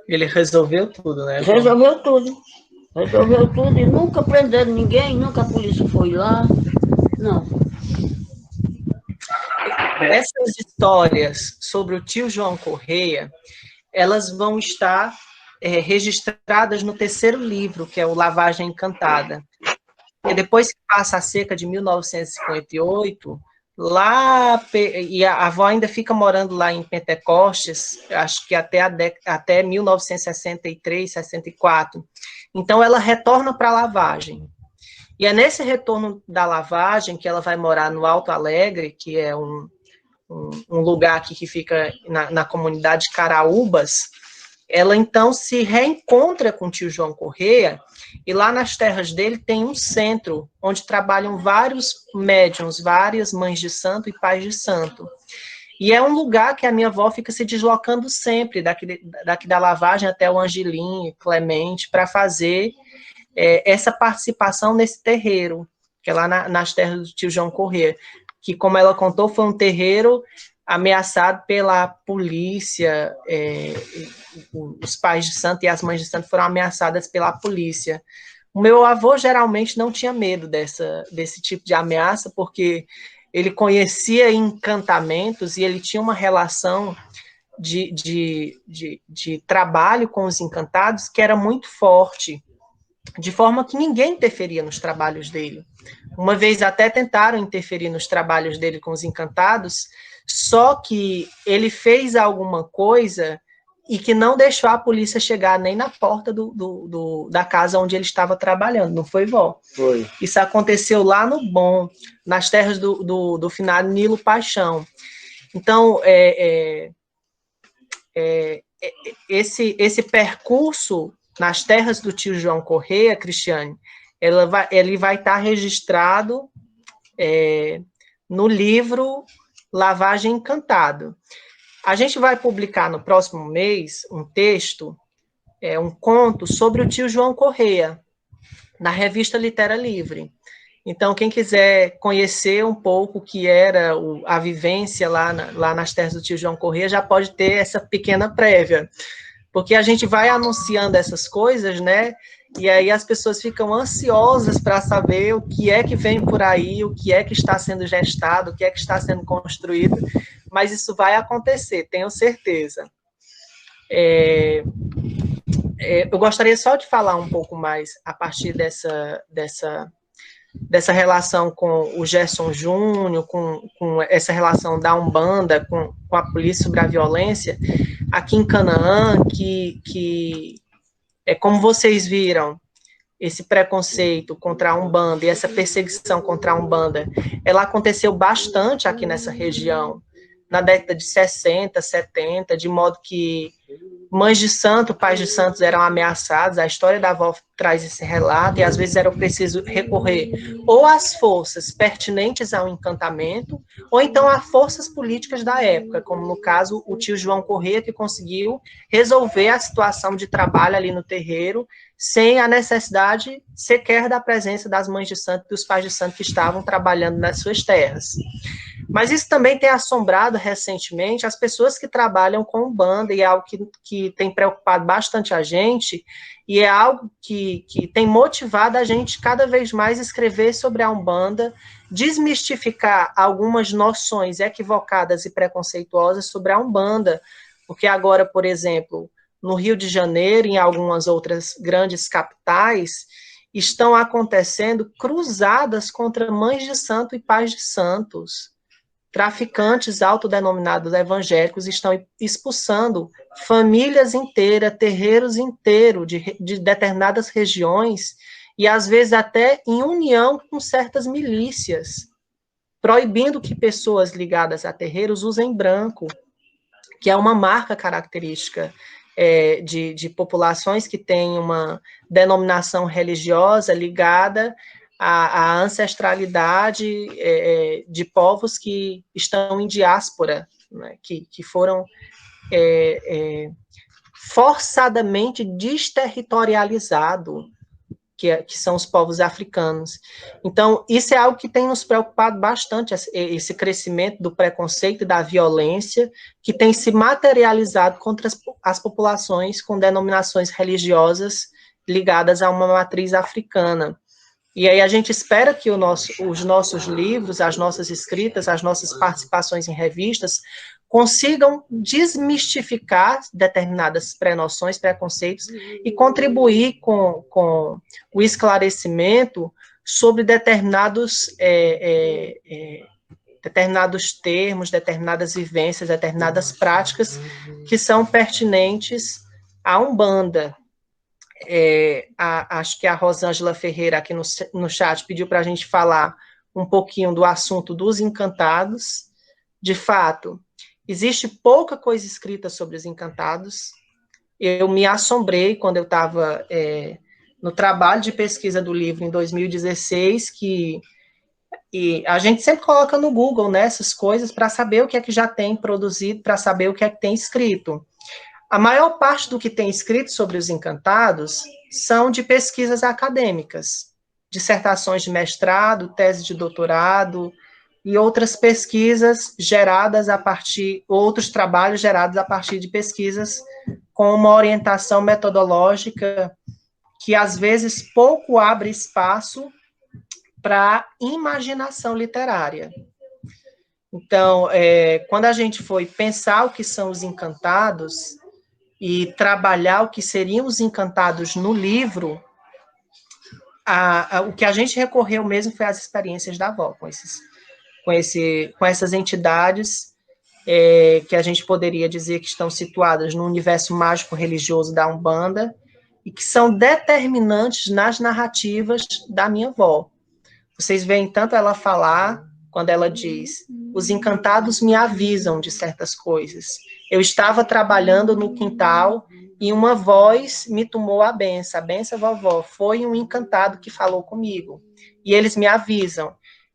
Ele resolveu tudo, né? Resolveu tudo. Resolveu tudo e nunca prenderam ninguém, nunca a polícia foi lá. Não. Essas histórias sobre o tio João Correia, elas vão estar registradas no terceiro livro, que é o Lavagem Encantada. E depois que passa a seca de 1958, lá, e a avó ainda fica morando lá em Pentecostes, acho que até 1963, 64. Então, ela retorna para a Lavagem. E é nesse retorno da Lavagem que ela vai morar no Alto Alegre, que é um lugar aqui que fica na comunidade Caraúbas. Ela, então, se reencontra com o tio João Correia, e lá nas terras dele tem um centro, onde trabalham vários médiuns, várias mães de santo e pais de santo. E é um lugar que a minha avó fica se deslocando sempre, daqui da Lavagem até o Angelim, Clemente, para fazer essa participação nesse terreiro, que é lá nas terras do tio João Correia, que, como ela contou, foi um terreiro ameaçado pela polícia, os pais de santo e as mães de santo foram ameaçadas pela polícia. O meu avô geralmente não tinha medo desse tipo de ameaça, porque ele conhecia encantamentos e ele tinha uma relação de trabalho com os encantados que era muito forte, de forma que ninguém interferia nos trabalhos dele. Uma vez até tentaram interferir nos trabalhos dele com os encantados, só que ele fez alguma coisa e que não deixou a polícia chegar nem na porta da casa onde ele estava trabalhando, não foi, vó? Foi. Isso aconteceu lá no Bom, nas terras do finado Nilo Paixão. Então, esse percurso nas terras do tio João Correia, Cristiane, ele vai estar registrado no livro Lavagem Encantado. A gente vai publicar no próximo mês um texto, um conto sobre o tio João Correia, na revista Litera Livre. Então, quem quiser conhecer um pouco o que era a vivência lá nas terras do tio João Correia, já pode ter essa pequena prévia. Porque a gente vai anunciando essas coisas, né? E aí as pessoas ficam ansiosas para saber o que é que vem por aí, o que é que está sendo gestado, o que é que está sendo construído, mas isso vai acontecer, tenho certeza. Eu gostaria só de falar um pouco mais a partir dessa relação com o Gerson Júnior, com essa relação da Umbanda com a polícia sobre a violência, aqui em Canaã, que como vocês viram, esse preconceito contra a Umbanda e essa perseguição contra a Umbanda, ela aconteceu bastante aqui nessa região, na década de 60, 70, de modo que mães de santo, pais de santos eram ameaçados, a história da avó traz esse relato, e às vezes era preciso recorrer ou às forças pertinentes ao encantamento, ou então a forças políticas da época, como no caso o tio João Corrêa, que conseguiu resolver a situação de trabalho ali no terreiro, sem a necessidade sequer da presença das mães de santo e dos pais de santo que estavam trabalhando nas suas terras. Mas isso também tem assombrado recentemente as pessoas que trabalham com Umbanda, e é algo que tem preocupado bastante a gente, e é algo que tem motivado a gente cada vez mais escrever sobre a Umbanda, desmistificar algumas noções equivocadas e preconceituosas sobre a Umbanda, porque agora, por exemplo, no Rio de Janeiro e em algumas outras grandes capitais, estão acontecendo cruzadas contra mães de santo e pais de santos. Traficantes autodenominados evangélicos estão expulsando famílias inteiras, terreiros inteiros de determinadas regiões, e às vezes até em união com certas milícias, proibindo que pessoas ligadas a terreiros usem branco, que é uma marca característica de populações que têm uma denominação religiosa ligada à ancestralidade de povos que estão em diáspora, né, que foram forçadamente desterritorializados, que são os povos africanos. Então, isso é algo que tem nos preocupado bastante, esse crescimento do preconceito e da violência que tem se materializado contra as populações com denominações religiosas ligadas a uma matriz africana. E aí a gente espera que os nossos livros, as nossas escritas, as nossas participações em revistas consigam desmistificar determinadas pré-noções, preconceitos e contribuir com o esclarecimento sobre determinados termos, determinadas vivências, determinadas práticas que são pertinentes à Umbanda. Acho que a Rosângela Ferreira aqui no chat pediu para a gente falar um pouquinho do assunto dos encantados. De fato, existe pouca coisa escrita sobre os encantados. Eu me assombrei quando eu estava no trabalho de pesquisa do livro em 2016, e a gente sempre coloca no Google, né, essas coisas para saber o que é que já tem produzido, para saber o que é que tem escrito. A maior parte do que tem escrito sobre os encantados são de pesquisas acadêmicas, dissertações de mestrado, tese de doutorado e outras pesquisas geradas outros trabalhos gerados a partir de pesquisas com uma orientação metodológica que às vezes pouco abre espaço para imaginação literária. Então, quando a gente foi pensar o que são os encantados e trabalhar o que seriam os encantados no livro, o que a gente recorreu mesmo foi às experiências da avó, com essas entidades que a gente poderia dizer que estão situadas no universo mágico religioso da Umbanda e que são determinantes nas narrativas da minha avó. Vocês veem tanto ela falar, quando ela diz, os encantados me avisam de certas coisas. Eu estava trabalhando no quintal e uma voz me tomou a benção vovó, foi um encantado que falou comigo. E eles me avisam.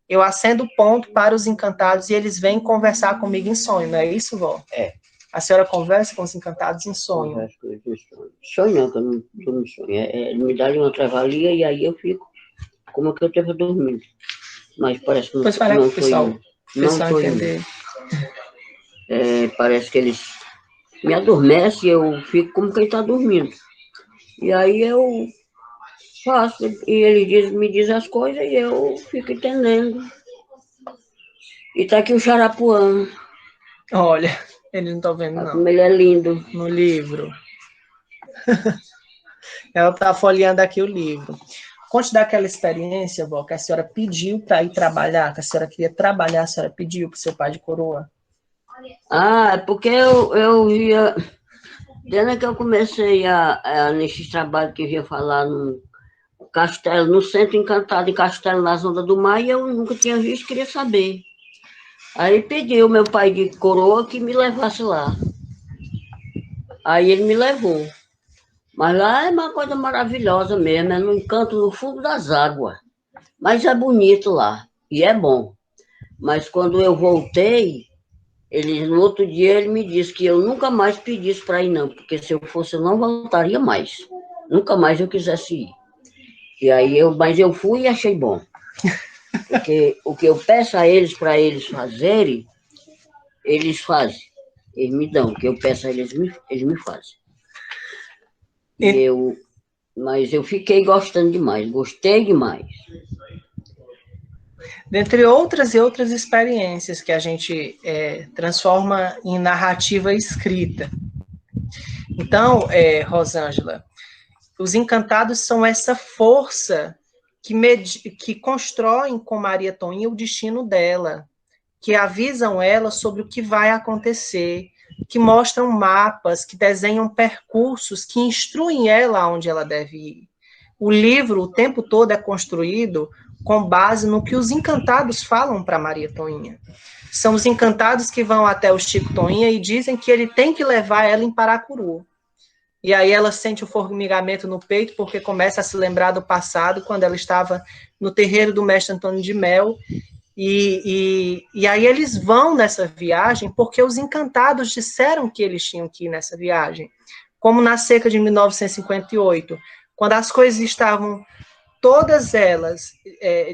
Eu acendo ponto para os encantados e eles vêm conversar comigo em sonho, não é isso, vó? É. A senhora conversa com os encantados em sonho? Converso com eles em sonho. Sonho não, que eu não estou no sonho. Me dá uma travalia e aí eu fico como que eu estava dormindo. Mas parece que pois não foi isso. Pessoal entender. Parece que eles me adormecem e eu fico como quem está dormindo. E aí eu faço, e ele me diz as coisas e eu fico entendendo. E tá aqui o Xarapuã. Olha, eles não estão vendo, não. Como ele é lindo. No livro. Ela está folheando aqui o livro. Conte daquela experiência, vó, que a senhora pediu para ir trabalhar, que a senhora queria trabalhar, a senhora pediu para o seu pai de coroa. É porque eu ia... Desde que eu comecei nesse trabalho que eu ia falar no Castelo, no Centro Encantado, em Castelo, nas Ondas do Mar, e eu nunca tinha visto, queria saber. Aí pedi ao meu pai de coroa que me levasse lá. Aí ele me levou. Mas lá é uma coisa maravilhosa mesmo, é no encanto no fundo das águas. Mas é bonito lá, e é bom. Mas quando eu voltei, no outro dia ele me disse que eu nunca mais pedisse para ir, não, porque se eu fosse, eu não voltaria mais. Nunca mais eu quisesse ir. Mas eu fui e achei bom. Porque o que eu peço a eles para eles fazerem, eles fazem. Eles me dão. O que eu peço a eles, eles me fazem. E- Mas eu fiquei gostando demais, gostei demais. Dentre outras e outras experiências que a gente transforma em narrativa escrita. Então, Rosângela, os encantados são essa força que constroem com Maria Toinha o destino dela, que avisam ela sobre o que vai acontecer, que mostram mapas, que desenham percursos, que instruem ela aonde ela deve ir. O livro, o tempo todo, é construído com base no que os encantados falam para Maria Toinha. São os encantados que vão até o Chico Toinha e dizem que ele tem que levar ela em Paracuru. E aí ela sente o formigamento no peito, porque começa a se lembrar do passado, quando ela estava no terreiro do mestre Antônio de Mel. E aí eles vão nessa viagem porque os encantados disseram que eles tinham que ir nessa viagem. Como na seca de 1958, quando as coisas estavam todas elas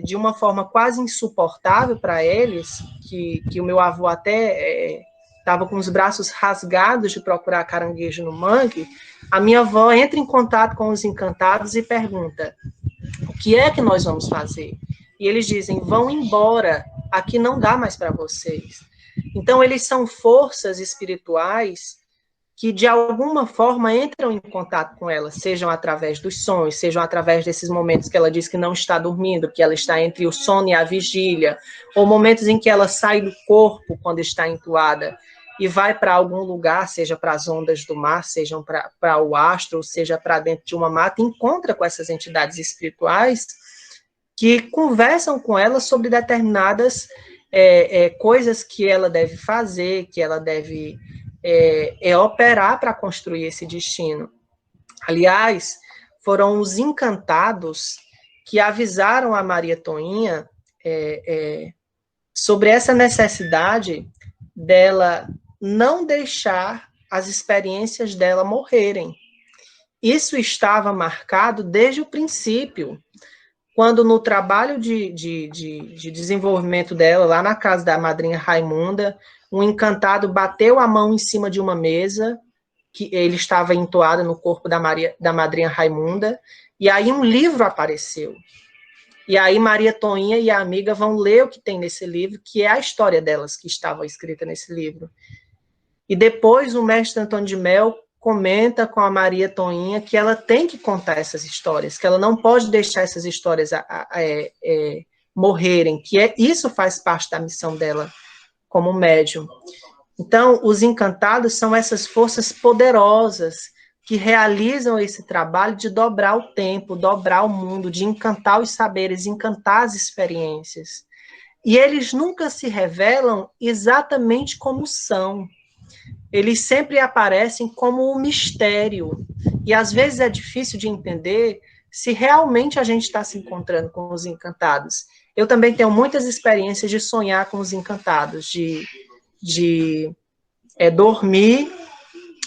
de uma forma quase insuportável para eles, que o meu avô até estava com os braços rasgados de procurar caranguejo no mangue, a minha avó entra em contato com os encantados e pergunta: o que é que nós vamos fazer? E eles dizem: vão embora, aqui não dá mais para vocês. Então, eles são forças espirituais que, de alguma forma, entram em contato com ela, sejam através dos sonhos, sejam através desses momentos que ela diz que não está dormindo, que ela está entre o sono e a vigília, ou momentos em que ela sai do corpo quando está entuada e vai para algum lugar, seja para as ondas do mar, seja para o astro, ou seja para dentro de uma mata, encontra com essas entidades espirituais que conversam com ela sobre determinadas coisas que ela deve fazer, que ela deve operar para construir esse destino. Aliás, foram os encantados que avisaram a Maria Toinha sobre essa necessidade dela não deixar as experiências dela morrerem. Isso estava marcado desde o princípio, quando no trabalho de desenvolvimento dela, lá na casa da madrinha Raimunda, um encantado bateu a mão em cima de uma mesa, que ele estava entoado no corpo da madrinha Raimunda, e aí um livro apareceu. E aí Maria Toinha e a amiga vão ler o que tem nesse livro, que é a história delas que estava escrita nesse livro. E depois o mestre Antônio de Mel comenta com a Maria Toinha que ela tem que contar essas histórias, que ela não pode deixar essas histórias morrerem, que isso faz parte da missão dela como médium. Então, os encantados são essas forças poderosas que realizam esse trabalho de dobrar o tempo, dobrar o mundo, de encantar os saberes, encantar as experiências. E eles nunca se revelam exatamente como são. Eles sempre aparecem como um mistério. E às vezes é difícil de entender se realmente a gente está se encontrando com os encantados. Eu também tenho muitas experiências de sonhar com os encantados, de dormir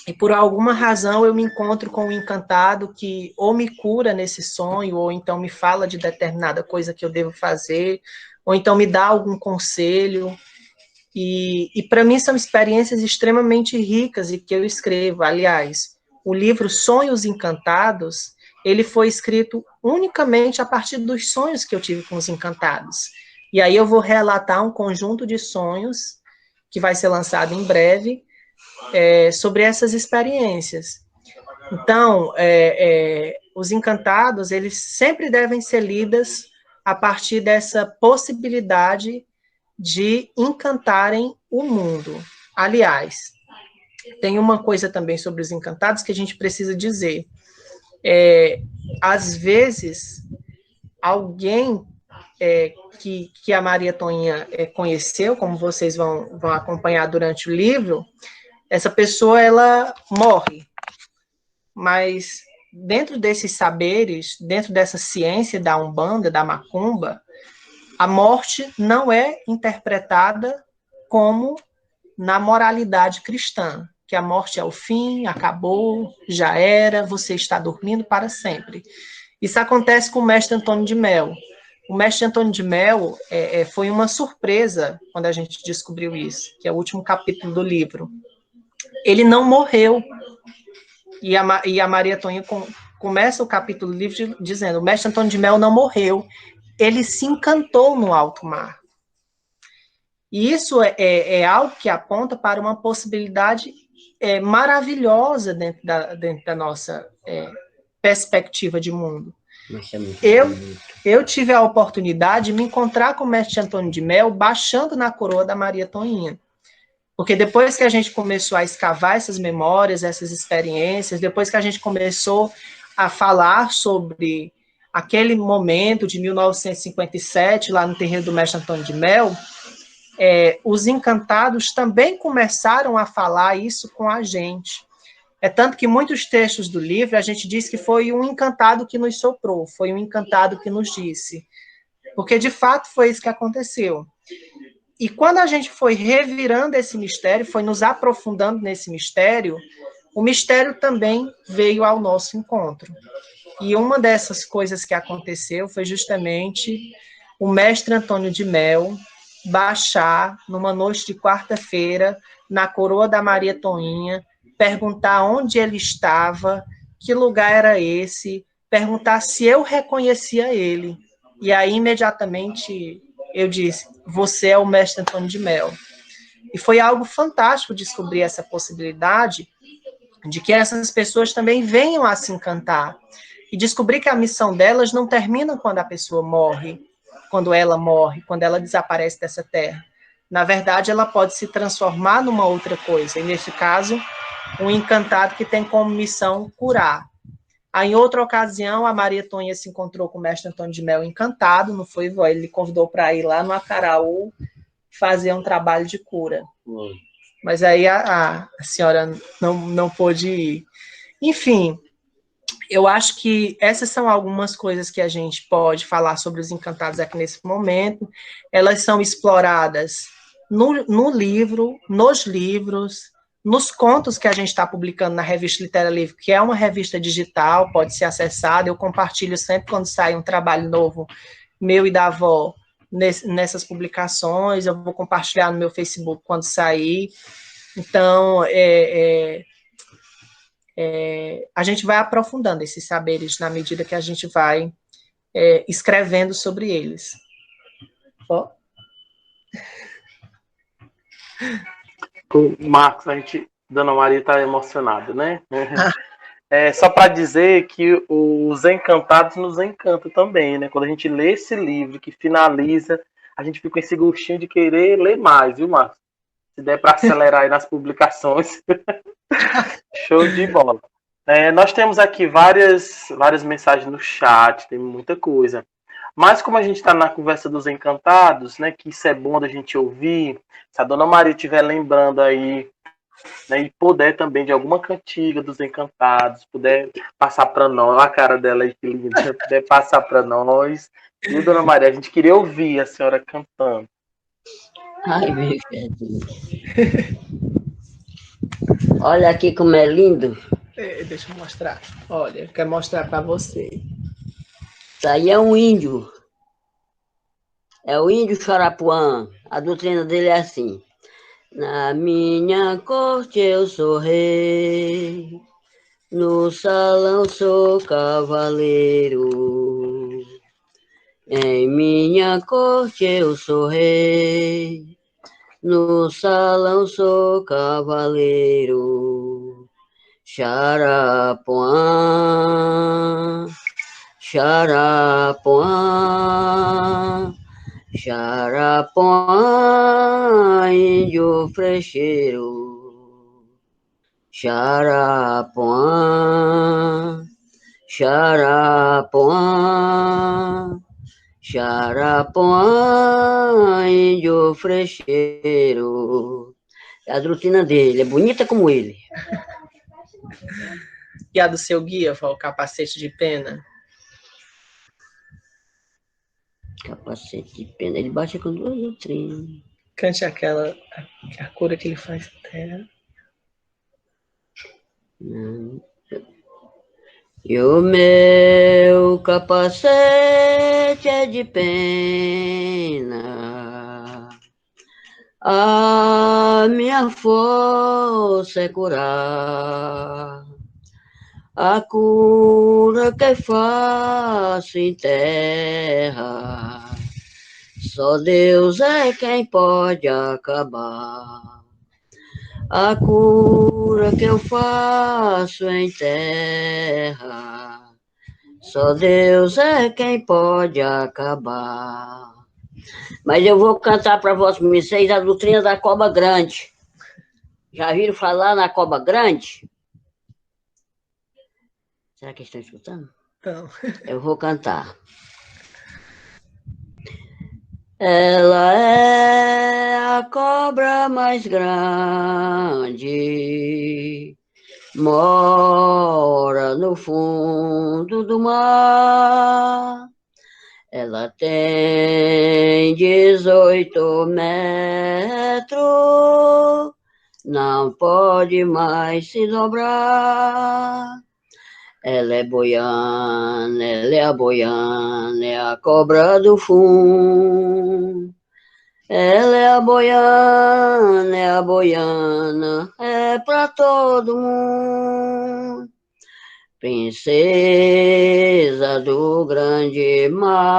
e por alguma razão eu me encontro com um encantado que ou me cura nesse sonho, ou então me fala de determinada coisa que eu devo fazer, ou então me dá algum conselho. E para mim são experiências extremamente ricas e que eu escrevo. Aliás, o livro Sonhos Encantados, ele foi escrito unicamente a partir dos sonhos que eu tive com os encantados. E aí eu vou relatar um conjunto de sonhos que vai ser lançado em breve sobre essas experiências. Então, os encantados, eles sempre devem ser lidos a partir dessa possibilidade de encantarem o mundo. Aliás, tem uma coisa também sobre os encantados que a gente precisa dizer. Às vezes, alguém que a Maria Toinha conheceu, como vocês vão acompanhar durante o livro, essa pessoa, ela morre. mas dentro desses saberes, dentro dessa ciência da Umbanda, da Macumba, a morte não é interpretada como na moralidade cristã, que a morte é o fim, acabou, já era, você está dormindo para sempre. Isso acontece com o mestre Antônio de Mel. O mestre Antônio de Mel foi uma surpresa quando a gente descobriu isso, que é o último capítulo do livro. Ele não morreu. E a Maria Toinha começa o capítulo do livro dizendo: o mestre Antônio de Mel não morreu, ele se encantou no alto mar. E isso é algo que aponta para uma possibilidade maravilhosa dentro da nossa perspectiva de mundo. Eu tive a oportunidade de me encontrar com o mestre Antônio de Mel baixando na coroa da Maria Toinha. Porque depois que a gente começou a escavar essas memórias, essas experiências, depois que a gente começou a falar sobre aquele momento de 1957, lá no terreiro do mestre Antônio de Mel, os encantados também começaram a falar isso com a gente. É tanto que muitos textos do livro a gente diz que foi um encantado que nos soprou, foi um encantado que nos disse. Porque, de fato, foi isso que aconteceu. E quando a gente foi revirando esse mistério, foi nos aprofundando nesse mistério, o mistério também veio ao nosso encontro. E uma dessas coisas que aconteceu foi justamente o mestre Antônio de Mel baixar, numa noite de quarta-feira, na coroa da Maria Toinha, perguntar onde ele estava, que lugar era esse, perguntar se eu reconhecia ele. E aí, imediatamente, eu disse: você é o mestre Antônio de Mel. E foi algo fantástico descobrir essa possibilidade de que essas pessoas também venham a se encantar. E descobrir que a missão delas não termina quando a pessoa morre, quando ela desaparece dessa terra. Na verdade, ela pode se transformar numa outra coisa. E, nesse caso, um encantado que tem como missão curar. Aí, em outra ocasião, a Maria Toinha se encontrou com o mestre Antônio de Mel encantado, não foi, vó? Ele convidou para ir lá no Acaraú fazer um trabalho de cura. Mas aí a senhora não pôde ir. Enfim, eu acho que essas são algumas coisas que a gente pode falar sobre os encantados aqui nesse momento. Elas são exploradas no livro, nos livros, nos contos que a gente está publicando na revista Litera Livre, que é uma revista digital, pode ser acessada. Eu compartilho sempre quando sai um trabalho novo, meu e da avó, nessas publicações. Eu vou compartilhar no meu Facebook quando sair. Então, a gente vai aprofundando esses saberes na medida que a gente vai escrevendo sobre eles. Ó. O Marcos, Dona Maria está emocionada, né? Só para dizer que os encantados nos encantam também, né? Quando a gente lê esse livro que finaliza, a gente fica com esse gostinho de querer ler mais, viu, Marcos? Se der para acelerar aí nas publicações. Show de bola. Nós temos aqui várias mensagens no chat, tem muita coisa. Mas como a gente está na conversa dos encantados, né, que isso é bom da gente ouvir, se a Dona Maria estiver lembrando aí, né, e puder também de alguma cantiga dos encantados, puder passar para nós, olha a cara dela aí que linda, puder passar para nós. E Dona Maria, a gente queria ouvir a senhora cantando. Ai, meu Jesus. Olha aqui como é lindo. Deixa eu mostrar. Olha, eu quero mostrar para você. Isso aí é um índio. É o índio Xarapuã. A doutrina dele é assim: na minha corte eu sou rei, no salão sou cavaleiro. Em minha corte eu sou rei, no salão sou cavaleiro. Xarapuã, Xarapuã, Xarapuã, índio frecheiro. Xarapuã, Xarapuã, Xarapuã, índio frecheiro. É a doutrina dele, é bonita como ele. E a do seu guia, vó, o capacete de pena? Capacete de pena. Ele baixa com 2 letrinhas. Cante aquela, a cura que ele faz terra. E o meu capacete é de pena, a minha força é curar, a cura que faço em terra, só Deus é quem pode acabar. A cura que eu faço em terra, só Deus é quem pode acabar. Mas eu vou cantar para vocês a doutrina da cobra grande. Já viram falar na cobra grande? Será que estão escutando? Então, Eu vou cantar. Ela é a cobra mais grande, mora no fundo do mar. Ela tem 18 metros, não pode mais se dobrar. Ela é boiana, ela é a boiana, é a cobra do fundo. Ela é a boiana, é pra todo mundo. Princesa do grande mar,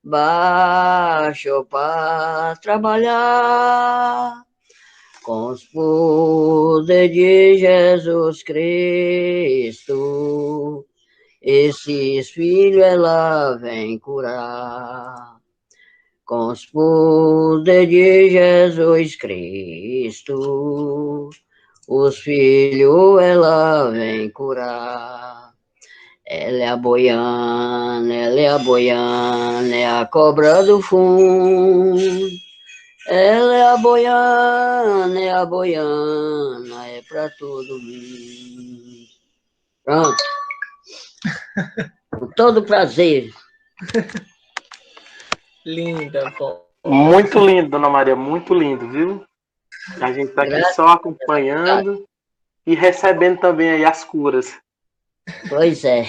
baixo para trabalhar com os poderes de Jesus Cristo. Esses filhos ela vem curar. Com os poderes de Jesus Cristo, os filhos ela vem curar. Ela é a boiana, ela é a boiana, é a cobra do fundo. Ela é a boiana, é pra todo mundo. Pronto. Com todo prazer. linda, vó. Muito lindo, Dona Maria, muito lindo, viu? A gente tá aqui só acompanhando e recebendo também aí as curas. Pois é.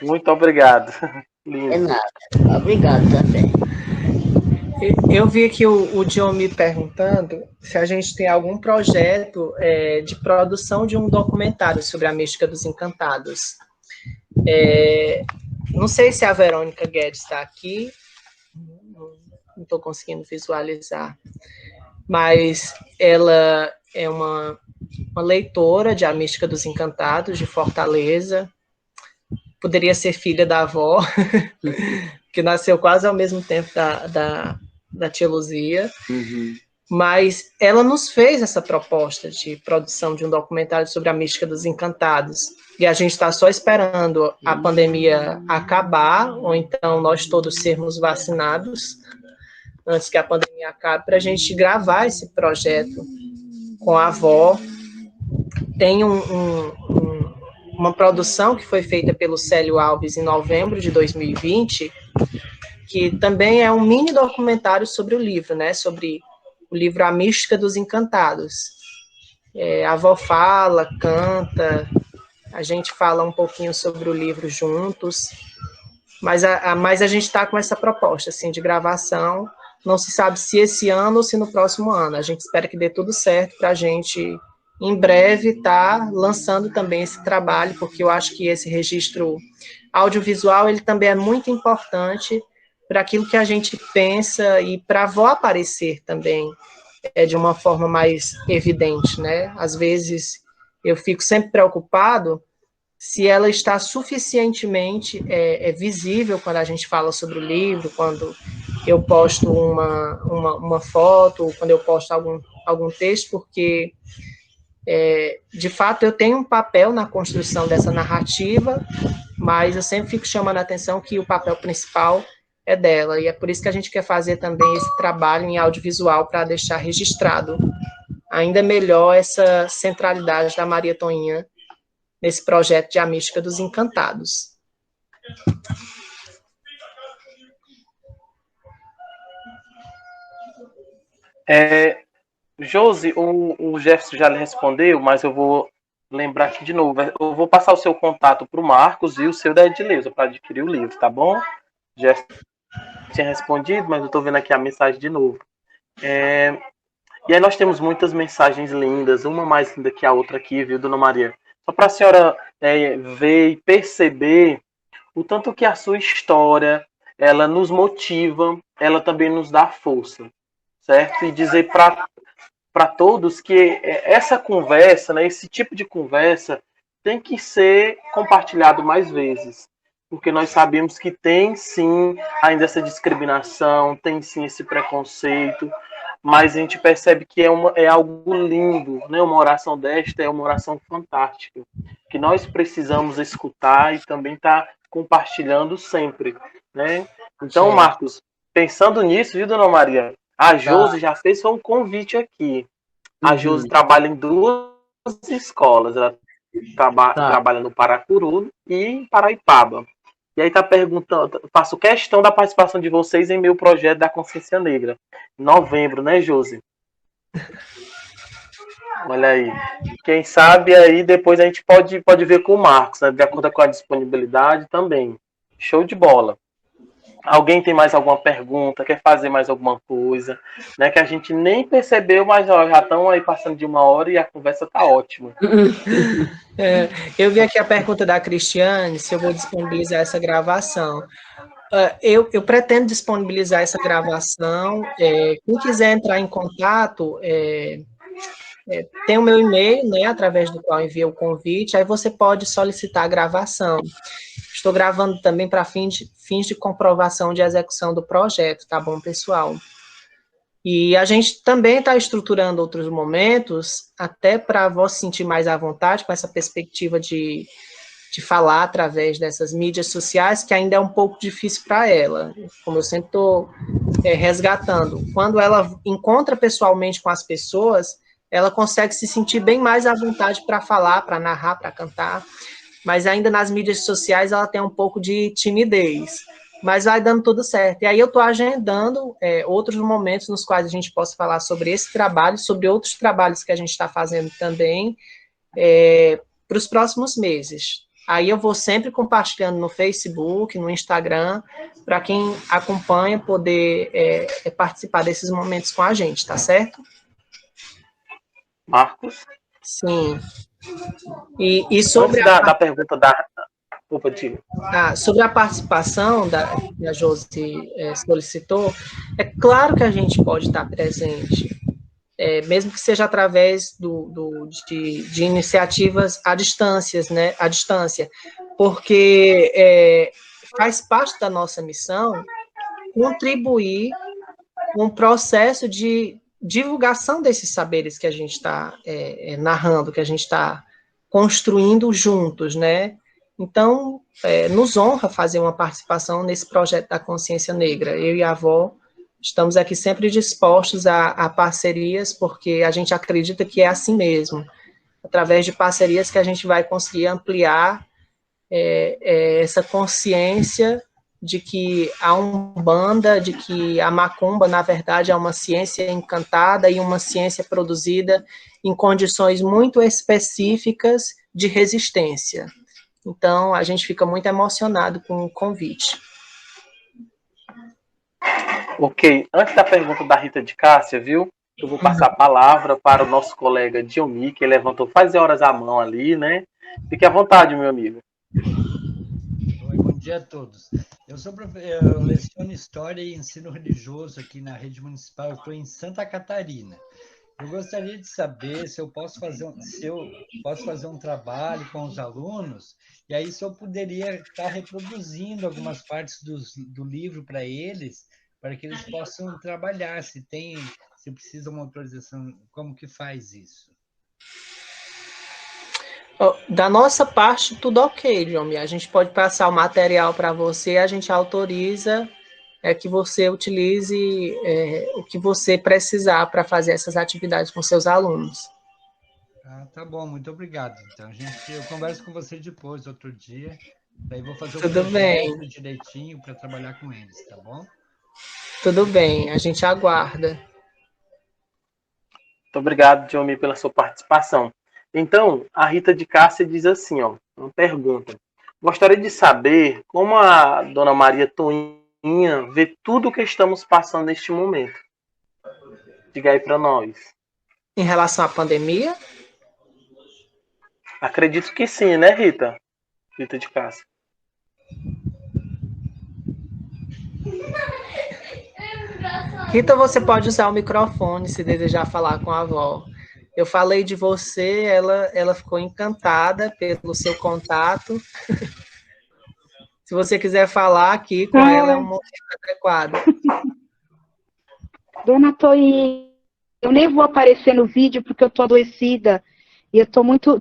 Muito obrigado. É Lindo. nada. Obrigado também. Eu vi aqui o John me perguntando se a gente tem algum projeto de produção de um documentário sobre a mística dos encantados. Não sei se a Verônica Guedes está aqui, não estou conseguindo visualizar, mas ela é uma leitora de A Mística dos Encantados, de Fortaleza. Poderia ser filha da avó, que nasceu quase ao mesmo tempo da tia Luzia. Uhum. Mas ela nos fez essa proposta de produção de um documentário sobre a mística dos encantados. E a gente está só esperando a pandemia acabar, ou então nós todos sermos vacinados, antes que a pandemia acabe, para a gente gravar esse projeto com a avó. Tem uma produção que foi feita pelo Célio Alves em novembro de 2020, que também é um mini documentário sobre o livro, né? Sobre o livro A Mística dos Encantados. A avó fala, canta, a gente fala um pouquinho sobre o livro juntos, mas a gente está com essa proposta assim, de gravação. Não se sabe se esse ano ou se no próximo ano. A gente espera que dê tudo certo para a gente, em breve, estar lançando também esse trabalho, porque eu acho que esse registro audiovisual ele também é muito importante para aquilo que a gente pensa e para a avó aparecer também de uma forma mais evidente, né? Às vezes eu fico sempre preocupado se ela está suficientemente visível quando a gente fala sobre o livro, quando eu posto uma foto, quando eu posto algum texto, porque, de fato, eu tenho um papel na construção dessa narrativa, mas eu sempre fico chamando a atenção que o papel principal é dela, e é por isso que a gente quer fazer também esse trabalho em audiovisual para deixar registrado ainda melhor essa centralidade da Maria Toinha nesse projeto de A Mística dos Encantados. Josi, o Jefferson já lhe respondeu, mas eu vou lembrar aqui de novo. Eu vou passar o seu contato para o Marcos e o seu da Edileuza para adquirir o livro, tá bom? Jefferson tinha respondido, mas eu estou vendo aqui a mensagem de novo. E aí nós temos muitas mensagens lindas, uma mais linda que a outra aqui, viu, Dona Maria? Só para a senhora ver e perceber o tanto que a sua história, ela nos motiva, ela também nos dá força, certo? E dizer para todos que essa conversa, né, esse tipo de conversa, tem que ser compartilhado mais vezes. Porque nós sabemos que tem sim ainda essa discriminação, tem sim esse preconceito, mas a gente percebe que é algo lindo, né? Uma oração desta é uma oração fantástica, que nós precisamos escutar e também estar compartilhando sempre, né? Então, Sim. Marcos, pensando nisso, viu, Dona Maria? A Josi já fez um convite aqui. A Josi trabalha em 2 escolas. Ela trabalha no Paracuru e em Paraipaba. E aí tá perguntando, faço questão da participação de vocês em meu projeto da Consciência Negra. Em novembro, né, Josi? Olha aí. Quem sabe aí depois a gente pode ver com o Marcos, né, de acordo com a disponibilidade também. Show de bola. Alguém tem mais alguma pergunta, quer fazer mais alguma coisa, né? Que a gente nem percebeu, mas ó, já estão aí passando de 1 hora e a conversa tá ótima. Eu vi aqui a pergunta da Cristiane, se eu vou disponibilizar essa gravação. Eu pretendo disponibilizar essa gravação. Quem quiser entrar em contato, tem o meu e-mail, né, através do qual envia o convite, aí você pode solicitar a gravação. Estou gravando também para fins de comprovação de execução do projeto, tá bom, pessoal? E a gente também está estruturando outros momentos, até para você sentir mais à vontade com essa perspectiva de falar através dessas mídias sociais, que ainda é um pouco difícil para ela, como eu sempre estou resgatando. Quando ela encontra pessoalmente com as pessoas, ela consegue se sentir bem mais à vontade para falar, para narrar, para cantar, mas ainda nas mídias sociais ela tem um pouco de timidez, mas vai dando tudo certo. E aí eu estou agendando outros momentos nos quais a gente possa falar sobre esse trabalho, sobre outros trabalhos que a gente está fazendo também, para os próximos meses. Aí eu vou sempre compartilhando no Facebook, no Instagram, para quem acompanha poder participar desses momentos com a gente, tá certo? Marcos? Sim. E sobre Antes da pergunta da... Opa, diga. Sobre a participação que a Josi solicitou, é claro que a gente pode estar presente, mesmo que seja através de iniciativas à distância, né? À distância, porque faz parte da nossa missão contribuir com um processo de divulgação desses saberes que a gente está narrando, que a gente está construindo juntos, né? Então, nos honra fazer uma participação nesse projeto da Consciência Negra. Eu e a avó estamos aqui sempre dispostos a parcerias, porque a gente acredita que é assim mesmo. Através de parcerias que a gente vai conseguir ampliar essa consciência de que a Umbanda, de que a Macumba, na verdade, é uma ciência encantada e uma ciência produzida em condições muito específicas de resistência. Então, a gente fica muito emocionado com o convite. Ok. Antes da pergunta da Rita de Cássia, viu? Eu vou passar a palavra para o nosso colega Diomi, que levantou faz horas a mão ali, né? Fique à vontade, meu amigo. Oi, bom dia a todos. Eu leciono História e Ensino Religioso aqui na rede municipal. Eu estou em Santa Catarina. Eu gostaria de saber se eu posso fazer um trabalho com os alunos, e aí se eu poderia estar reproduzindo algumas partes do livro para eles possam trabalhar, se precisa uma autorização, como que faz isso? Da nossa parte, tudo ok, Jomi. A gente pode passar o material para você, a gente autoriza é que você utilize o que você precisar para fazer essas atividades com seus alunos. Ah, tá bom, muito obrigado. Então, eu converso com você depois, outro dia. Daí vou fazer o Tudo bem, projeto direitinho para trabalhar com eles, tá bom? tudo bem, a gente aguarda. Muito obrigado, Diomi, pela sua participação. Então, a Rita de Cássia diz assim, ó, uma pergunta. Gostaria de saber como a Dona Maria Toinha vê tudo o que estamos passando neste momento. Diga aí para nós. Em relação à pandemia, Acredito que sim, né, Rita? Rita de Cássia. Rita, você pode usar o microfone se desejar falar com a avó. Eu falei de você, ela ficou encantada pelo seu contato. Se você quiser falar aqui com ela, é um momento adequado. Dona Toí, eu nem vou aparecer no vídeo porque eu tô adoecida e eu tô muito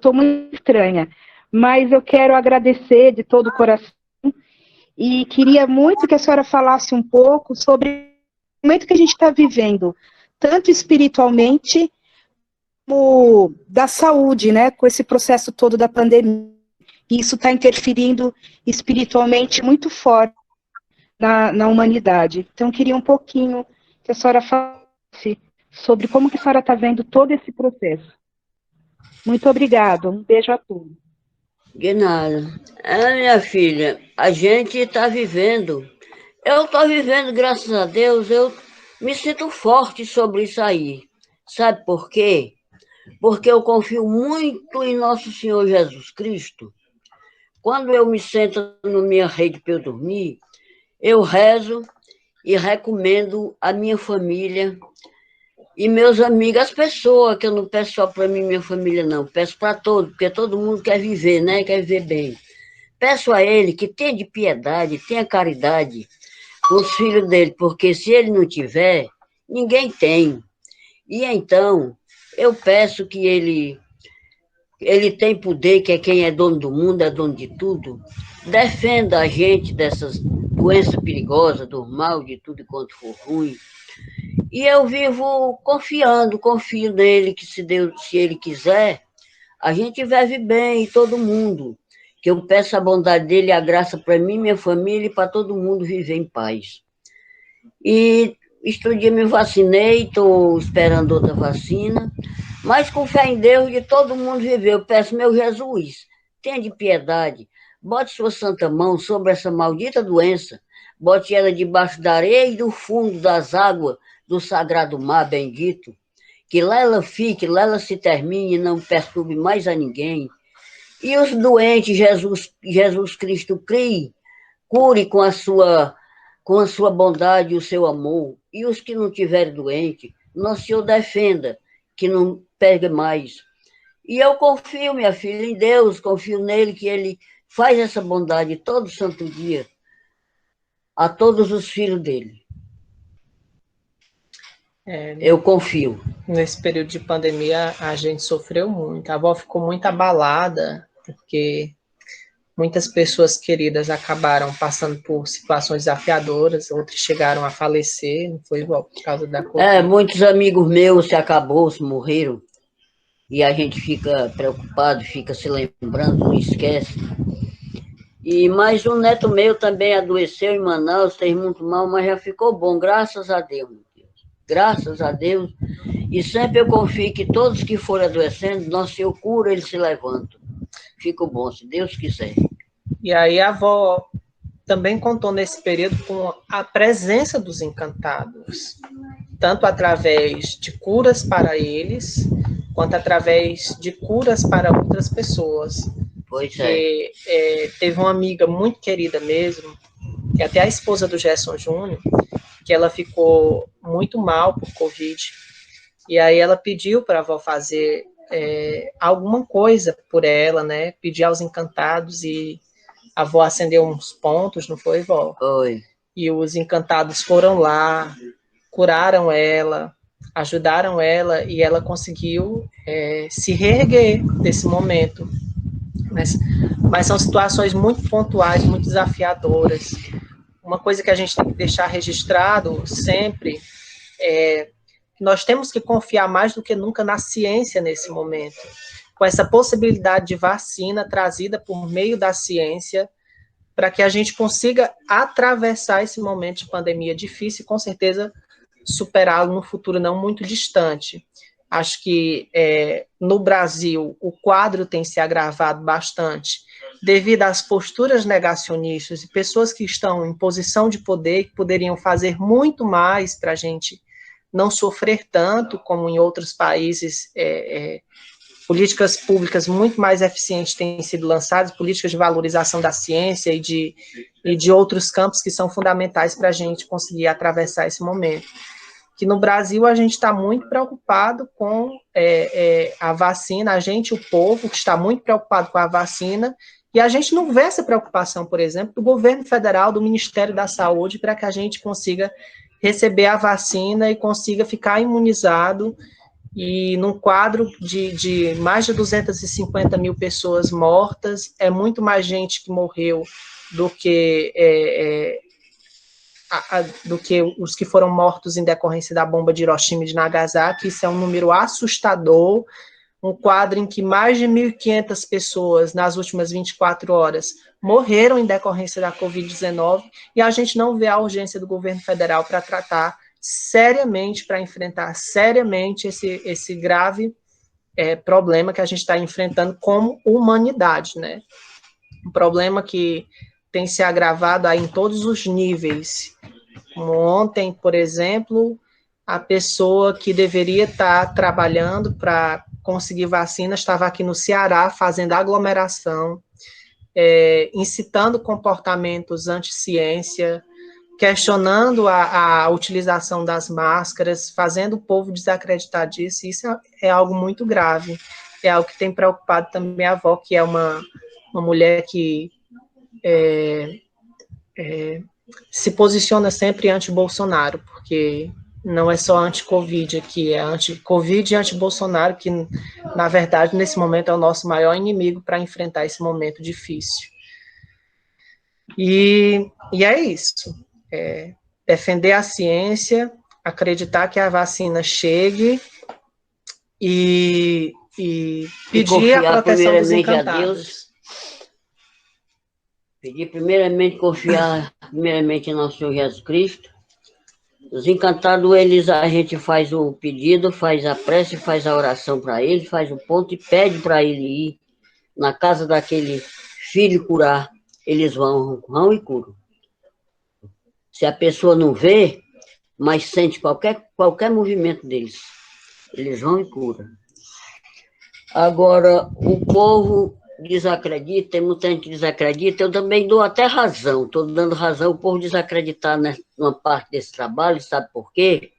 estranha. Mas eu quero agradecer de todo o coração e queria muito que a senhora falasse um pouco sobre o momento que a gente está vivendo, tanto espiritualmente como da saúde, né, com esse processo todo da pandemia. E isso está interferindo espiritualmente muito forte na humanidade. Então, eu queria um pouquinho que a senhora falasse sobre como que a senhora está vendo todo esse processo. Muito obrigada, um beijo a todos. De nada. Minha filha, a gente está vivendo. Eu estou vivendo, graças a Deus, eu me sinto forte sobre isso aí. Sabe por quê? Porque eu confio muito em Nosso Senhor Jesus Cristo. Quando eu me sento na minha rede para eu dormir, eu rezo e recomendo a minha família e meus amigos, as pessoas, que eu não peço só para mim e minha família, não. Peço para todos, porque todo mundo quer viver, né? Quer viver bem. Peço a ele que tenha de piedade, tenha caridade com os filhos dele, porque se ele não tiver, ninguém tem. E então, eu peço que ele tem poder, que é quem é dono do mundo, é dono de tudo, defenda a gente dessas doenças perigosas, do mal, de tudo quanto for ruim. E eu vivo confiando, confio nele, que se ele quiser, a gente vive bem, e todo mundo. Que eu peço a bondade dele e a graça para mim, minha família e para todo mundo viver em paz. E este dia me vacinei, estou esperando outra vacina, mas com fé em Deus de todo mundo viver. Eu peço, meu Jesus, tenha de piedade, bote sua santa mão sobre essa maldita doença, bote ela debaixo da areia e do fundo das águas do sagrado mar bendito, que lá ela fique, lá ela se termine e não perturbe mais a ninguém. E os doentes, Jesus Cristo crie, cure com a sua bondade e o seu amor. E os que não tiverem doente, Nosso Senhor defenda, que não pegue mais. E eu confio, minha filha, em Deus, confio nele, que ele faz essa bondade todo santo dia a todos os filhos dele. Eu confio. Nesse período de pandemia, a gente sofreu muito. A avó ficou muito abalada, porque muitas pessoas queridas acabaram passando por situações desafiadoras, outros chegaram a falecer, não foi, igual por causa da Covid. Muitos amigos meus se morreram, e a gente fica preocupado, fica se lembrando, não esquece. Mas um neto meu também adoeceu em Manaus, fez muito mal, mas já ficou bom, graças a Deus. Graças a Deus. E sempre eu confio que todos que forem adoecendo, Nosso Senhor cura, eles se levantam. Fico bom, se Deus quiser. E aí a avó também contou nesse período com a presença dos encantados, tanto através de curas para eles, quanto através de curas para outras pessoas. Pois é. Teve uma amiga muito querida mesmo, que até a esposa do Gerson Júnior, que ela ficou muito mal por Covid, e aí ela pediu para a avó fazer alguma coisa por ela, né? Pedir aos encantados, e a avó acendeu uns pontos, não foi, vó? Foi. E os encantados foram lá, curaram ela, ajudaram ela, e ela conseguiu se reerguer desse momento. Mas são situações muito pontuais, muito desafiadoras, uma coisa que a gente tem que deixar registrado sempre é que nós temos que confiar mais do que nunca na ciência nesse momento, com essa possibilidade de vacina trazida por meio da ciência, para que a gente consiga atravessar esse momento de pandemia difícil e, com certeza, superá-lo no futuro não muito distante. Acho que no Brasil o quadro tem se agravado bastante devido às posturas negacionistas e pessoas que estão em posição de poder, que poderiam fazer muito mais para a gente não sofrer tanto como em outros países. Políticas públicas muito mais eficientes têm sido lançadas, políticas de valorização da ciência e de outros campos que são fundamentais para a gente conseguir atravessar esse momento. Que no Brasil a gente está muito preocupado com a vacina, a gente, o povo, que está muito preocupado com a vacina, e a gente não vê essa preocupação, por exemplo, do governo federal, do Ministério da Saúde, para que a gente consiga receber a vacina e consiga ficar imunizado. E num quadro de mais de 250 mil pessoas mortas, é muito mais gente que morreu do que os que foram mortos em decorrência da bomba de Hiroshima e de Nagasaki. Isso é um número assustador, um quadro em que mais de 1.500 pessoas nas últimas 24 horas morreram em decorrência da Covid-19, e a gente não vê a urgência do governo federal para tratar seriamente, para enfrentar seriamente esse grave problema que a gente está enfrentando como humanidade, né? Um problema que tem se agravado aí em todos os níveis. Como ontem, por exemplo, a pessoa que deveria estar trabalhando para conseguir vacina estava aqui no Ceará fazendo aglomeração, incitando comportamentos anti-ciência, questionando a utilização das máscaras, fazendo o povo desacreditar disso. Isso é algo muito grave. É algo que tem preocupado também a avó, que é uma mulher que se posiciona sempre anti-Bolsonaro, porque não é só anti-Covid aqui, é anti-Covid e anti-Bolsonaro, que, na verdade, nesse momento é o nosso maior inimigo para enfrentar esse momento difícil. E é isso. Defender a ciência, acreditar que a vacina chegue e pedir a proteção dos encantados. Pedir primeiramente, confiar primeiramente em nosso Senhor Jesus Cristo. Os encantados, a gente faz o pedido, faz a prece, faz a oração para ele, faz o ponto e pede para ele ir na casa daquele filho curar. Eles vão e curam. Se a pessoa não vê, mas sente qualquer movimento deles, eles vão e curam. Agora, o povo desacredita, tem muita gente que desacredita, eu também dou até razão, estou dando razão o povo desacreditar numa parte desse trabalho, sabe por quê?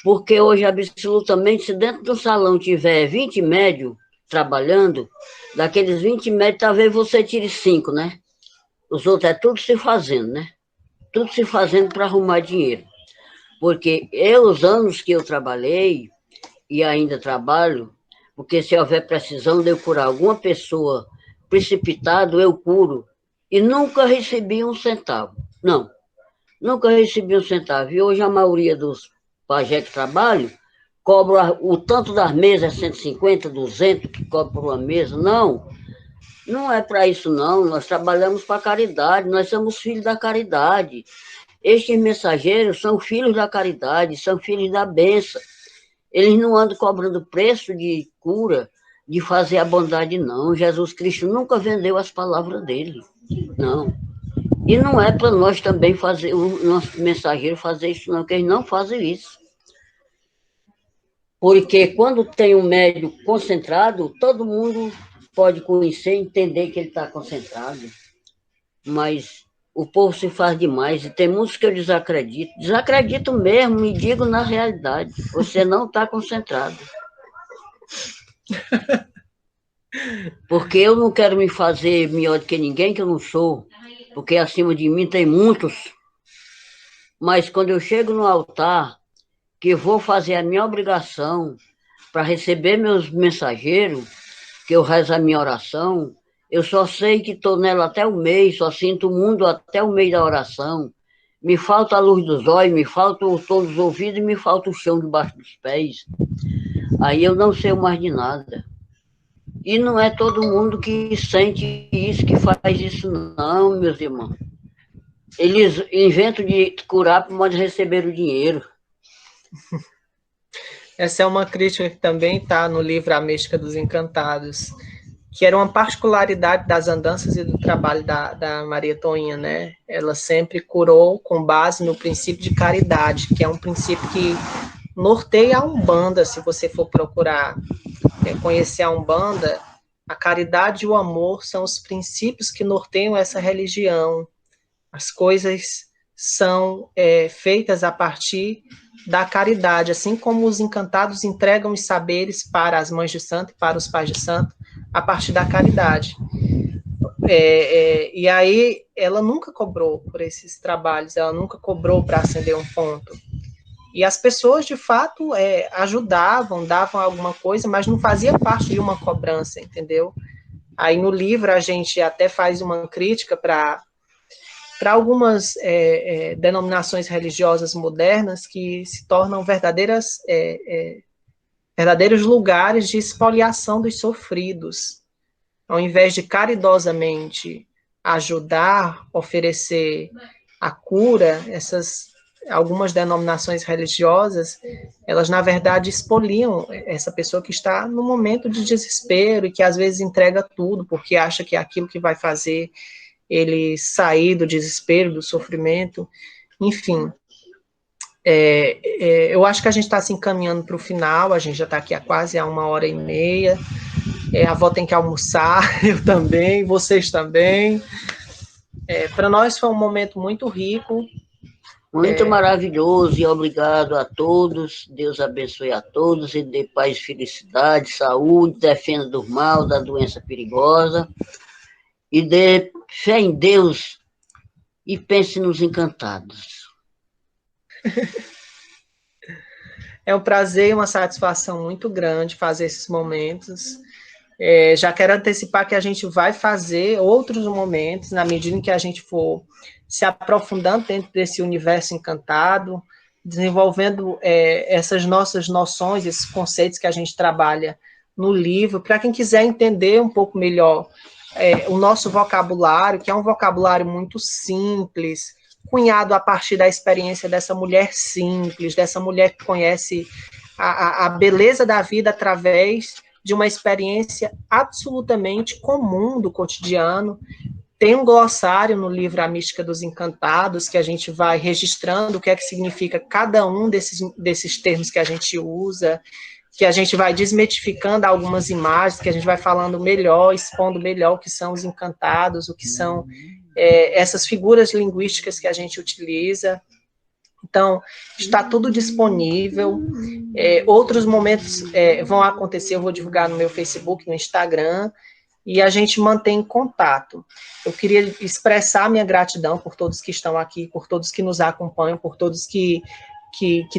Porque hoje, absolutamente, se dentro do salão tiver 20 médios trabalhando, daqueles 20 médios, talvez você tire 5, né? Os outros é tudo se fazendo, né? Tudo se fazendo para arrumar dinheiro. Porque os anos que eu trabalhei, e ainda trabalho, porque se houver precisão de eu curar alguma pessoa precipitado, eu curo. E nunca recebi um centavo. Não, nunca recebi um centavo. E hoje a maioria dos pajés que trabalham cobra o tanto das mesas, 150, 200, que cobra por uma mesa. Não é para isso, não. Nós trabalhamos para a caridade, nós somos filhos da caridade. Estes mensageiros são filhos da caridade, são filhos da bênção. Eles não andam cobrando preço de cura, de fazer a bondade, não. Jesus Cristo nunca vendeu as palavras dele, não. E não é para nós também fazer, o nosso mensageiro fazer isso, não, porque eles não fazem isso. Porque quando tem um médium concentrado, todo mundo pode conhecer e entender que ele está concentrado. Mas o povo se faz demais, e tem muitos que eu desacredito. Desacredito mesmo e digo na realidade. Você não está concentrado. Porque eu não quero me fazer melhor do que ninguém, que eu não sou. Porque acima de mim tem muitos. Mas quando eu chego no altar, que vou fazer a minha obrigação para receber meus mensageiros, que eu rezo a minha oração, eu só sei que estou nela até o mês, só sinto o mundo até o mês da oração. Me falta a luz dos olhos, me falta o tom dos ouvidos e me falta o chão debaixo dos pés. Aí eu não sei mais de nada. E não é todo mundo que sente isso, que faz isso, não, meus irmãos. Eles inventam de curar para receber o dinheiro. Essa é uma crítica que também está no livro A Mística dos Encantados, que era uma particularidade das andanças e do trabalho da Maria Toinha, né? Ela sempre curou com base no princípio de caridade, que é um princípio que norteia a Umbanda, se você for procurar conhecer a Umbanda. A caridade e o amor são os princípios que norteiam essa religião. As coisas são feitas a partir da caridade, assim como os encantados entregam os saberes para as mães de santo e para os pais de santo, a partir da caridade. E aí ela nunca cobrou por esses trabalhos, ela nunca cobrou para acender um ponto. E as pessoas, de fato, ajudavam, davam alguma coisa, mas não fazia parte de uma cobrança, entendeu? Aí no livro a gente até faz uma crítica para algumas denominações religiosas modernas que se tornam verdadeiros lugares de expoliação dos sofridos. Ao invés de caridosamente ajudar, oferecer a cura, algumas denominações religiosas, elas, na verdade, expoliam essa pessoa que está no momento de desespero e que, às vezes, entrega tudo, porque acha que é aquilo que vai fazer ele sair do desespero, do sofrimento, enfim. Eu acho que a gente está se encaminhando para o final, a gente já está aqui há quase 1h30, a avó tem que almoçar, eu também, vocês também. Para nós foi um momento muito rico. Muito maravilhoso e obrigado a todos. Deus abençoe a todos e dê paz, felicidade, saúde, defenda do mal, da doença perigosa e dê fé em Deus e pense nos encantados. É um prazer e uma satisfação muito grande fazer esses momentos. Já quero antecipar que a gente vai fazer outros momentos, na medida em que a gente for se aprofundando dentro desse universo encantado, desenvolvendo essas nossas noções, esses conceitos que a gente trabalha no livro, para quem quiser entender um pouco melhor o nosso vocabulário, que é um vocabulário muito simples, cunhado a partir da experiência dessa mulher simples, dessa mulher que conhece a beleza da vida através de uma experiência absolutamente comum do cotidiano. Tem um glossário no livro A Mística dos Encantados, que a gente vai registrando o que é que significa cada um desses termos que a gente usa, que a gente vai desmitificando algumas imagens, que a gente vai falando melhor, expondo melhor o que são os encantados, o que são essas figuras linguísticas que a gente utiliza. Então, está tudo disponível. Outros momentos vão acontecer, eu vou divulgar no meu Facebook, no Instagram, e a gente mantém contato. Eu queria expressar minha gratidão por todos que estão aqui, por todos que nos acompanham, por todos que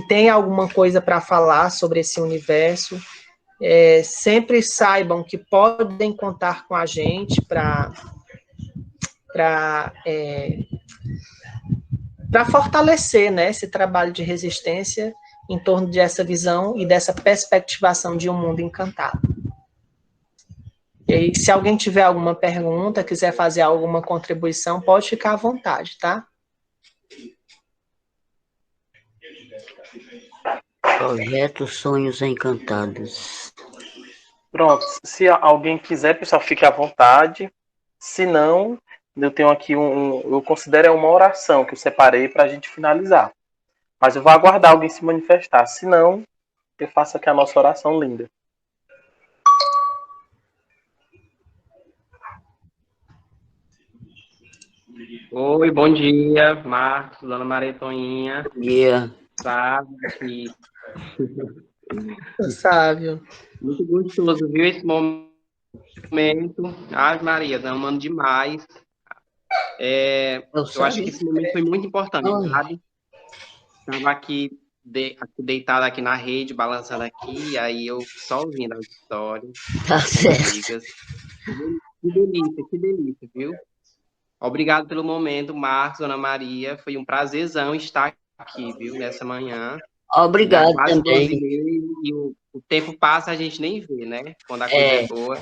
têm alguma coisa para falar sobre esse universo. Sempre saibam que podem contar com a gente para fortalecer, né, esse trabalho de resistência em torno dessa visão e dessa perspectivação de um mundo encantado. E aí, se alguém tiver alguma pergunta, quiser fazer alguma contribuição, pode ficar à vontade, tá? Projeto Sonhos Encantados. Pronto, se alguém quiser, pessoal, fique à vontade. Se não, eu tenho aqui eu considero uma oração que eu separei para a gente finalizar. Mas eu vou aguardar alguém se manifestar. Se não, eu faço aqui a nossa oração linda. Oi, bom dia, Marcos, Dona Maria Toinha. Bom dia. Sabe que Sábio. muito gostoso, viu, esse momento. Ave Maria, amando demais. Eu acho que esse momento foi muito importante, sabe? Estava aqui deitado aqui na rede, balançando aqui, aí eu só ouvindo as histórias. Tá certo. Amigas. Que delícia, viu? Obrigado pelo momento, Marcos, Ana Maria. Foi um prazerzão estar aqui, viu, nessa manhã. Obrigado Quase também. 12h30 e o tempo passa, a gente nem vê, né? Quando a coisa é boa.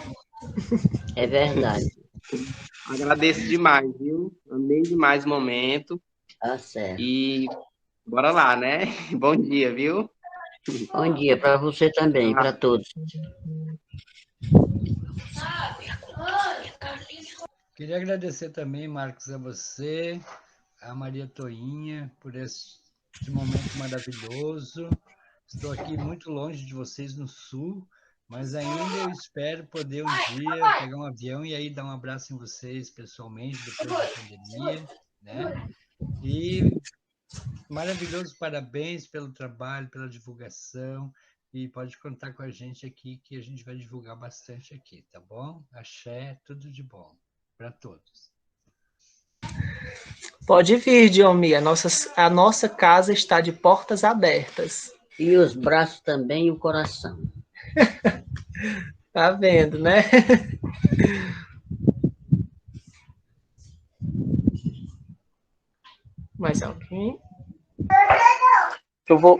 É verdade. Agradeço demais, viu? Amei demais o momento. Tá certo. E bora lá, né? Bom dia, viu? Bom dia para você também, para todos. Queria agradecer também, Marcos, a você, a Maria Toinha, por este momento maravilhoso. Estou aqui muito longe de vocês no sul, mas ainda eu espero poder um dia pegar um avião e aí dar um abraço em vocês pessoalmente, depois da pandemia, né? E maravilhoso, parabéns pelo trabalho, pela divulgação, e pode contar com a gente aqui, que a gente vai divulgar bastante aqui, tá bom? Axé, tudo de bom para todos. Pode vir, Diomi, a nossa casa está de portas abertas. E os braços também e o coração. Tá vendo, né? Mais alguém? Eu vou